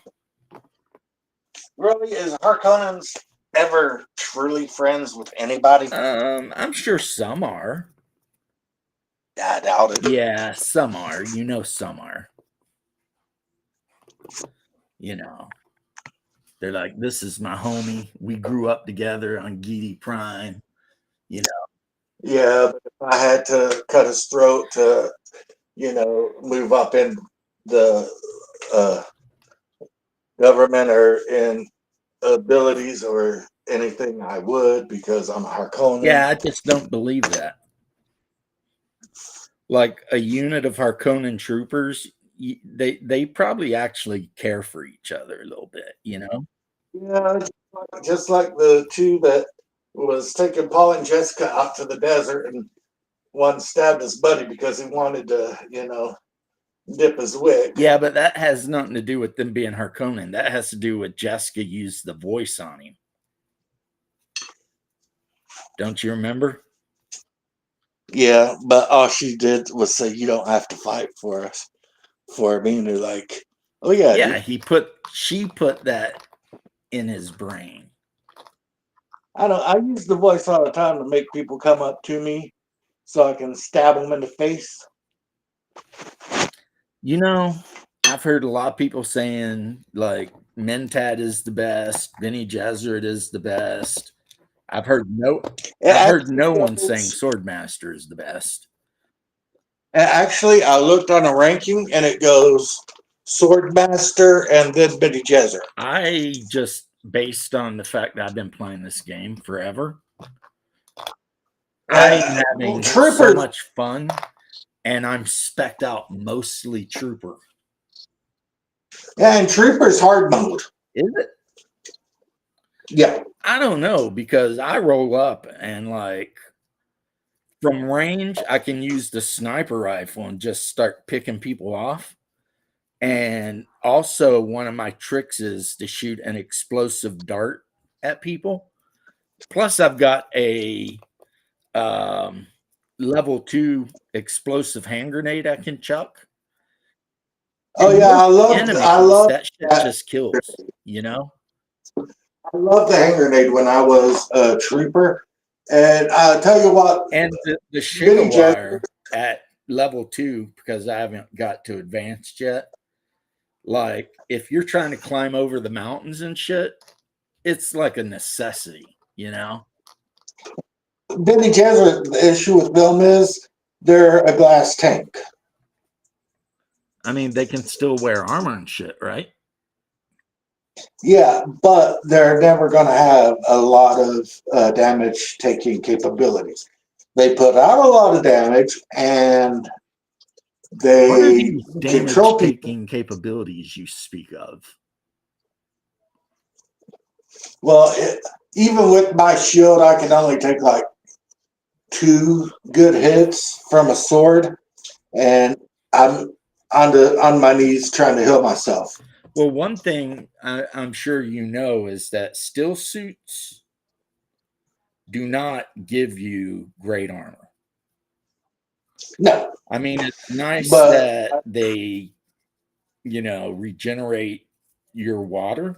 Really, is Harkonnens ever truly friends with anybody? I'm sure some are. I doubt it. Yeah, some are. You know, some are. You know, they're like, this is my homie. We grew up together on Geedy Prime. You know. Yeah, but if I had to cut his throat to, move up in the government or in abilities or anything, I would because I'm a Harkonnen. Yeah, I just don't believe that. Like a unit of Harkonnen troopers, they probably actually care for each other a little bit, you know? Yeah, just like the 2 that was taking Paul and Jessica out to the desert, and one stabbed his buddy because he wanted to, dip his wick. Yeah, but that has nothing to do with them being Harkonnen. That has to do with Jessica used the voice on him. Don't you remember? Yeah, but all she did was say, "You don't have to fight for us." For me, and they're like, "Oh yeah, Yeah, dude." she put that in his brain. I use the voice all the time to make people come up to me so I can stab them in the face. You know, I've heard a lot of people saying like Mentat is the best, Benny Gesserit is the best. I've heard no one saying Swordmaster is the best. Actually, I looked on a ranking and it goes Swordmaster and then Benny Gesserit. I just, based on the fact that I've been playing this game forever, I'm having so much fun, and I'm specced out mostly Trooper. Yeah, and Trooper's hard mode. Is it? Yeah. I don't know, because I roll up and like from range, I can use the sniper rifle and just start picking people off. And also one of my tricks is to shoot an explosive dart at people. Plus I've got a level 2 explosive hand grenade I can chuck. Oh and yeah, I love that shit just kills, you know? I love the hand grenade when I was a trooper And I'll tell you what, And the Benny shingle Jet, wire at level 2, because I haven't got to advanced yet. Like, if you're trying to climb over the mountains and shit, it's like a necessity, you know? Benny Gesserit, the issue with them is they're a glass tank. I mean, they can still wear armor and shit, right? Yeah, but they're never going to have a lot of damage taking capabilities. They put out a lot of damage and What are they these damage control people. taking capabilities you speak of? Well, even with my shield, I can only take like 2 good hits from a sword, and I'm on my knees trying to heal myself. Well, one thing I'm sure you know is that still suits do not give you great armor. No, I mean, it's nice but that they, regenerate your water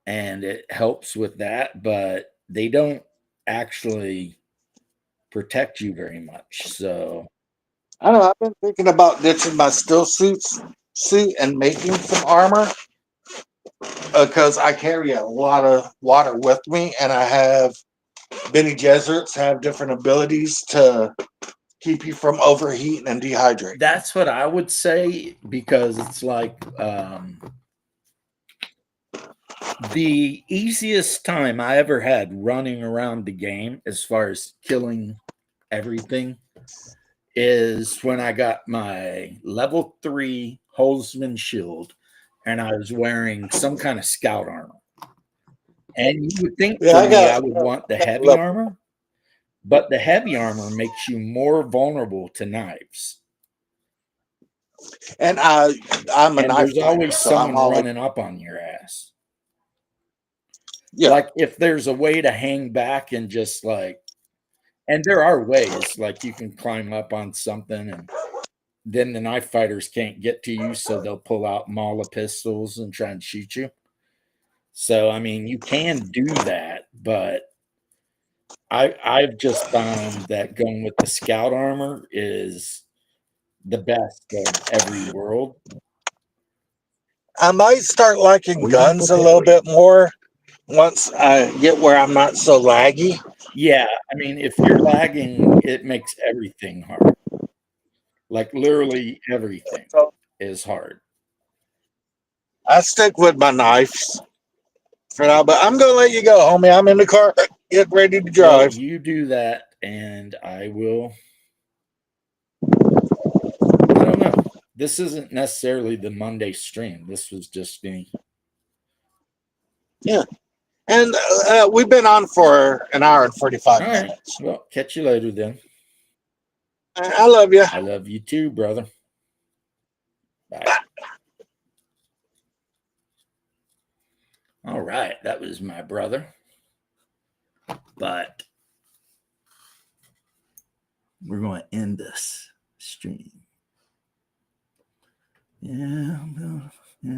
and it helps with that, but they don't actually protect you very much. So, I don't know. I've been thinking about ditching my still suit and making some armor because I carry a lot of water with me, and I have Benny Gesserits have different abilities to keep you from overheating and dehydrating. that's what I would say, because it's like the easiest time I ever had running around the game as far as killing everything is when I got my level 3 Holzman shield and I was wearing some kind of scout armor. And you would think Yeah, for me I would want the heavy armor, but the heavy armor makes you more vulnerable to knives. and I'm a And knife there's fighter, always so I'm someone always running up on your ass. yeah. Like, if there's a way to hang back and just like, and there are ways, like you can climb up on something and then the knife fighters can't get to you, so they'll pull out Mala pistols and try and shoot you. So I mean, you can do that, but I've just found that going with the scout armor is the best of every world. I might start liking guns a little bit more once I get where I'm not so laggy. Yeah, I mean, if you're lagging, it makes everything hard. Like literally everything So is hard. I stick with my knives for now, but I'm gonna let you go, homie. I'm in the car, get ready to Well, drive. you do that, and I will. I don't know. This isn't necessarily the Monday stream. This was just me. Yeah, and we've been on for an hour and 45 All right. minutes. Well, catch you later then. I love you. I love you too, brother. Bye. All right. That was my brother. But we're going to end this stream. Yeah, I'm going to.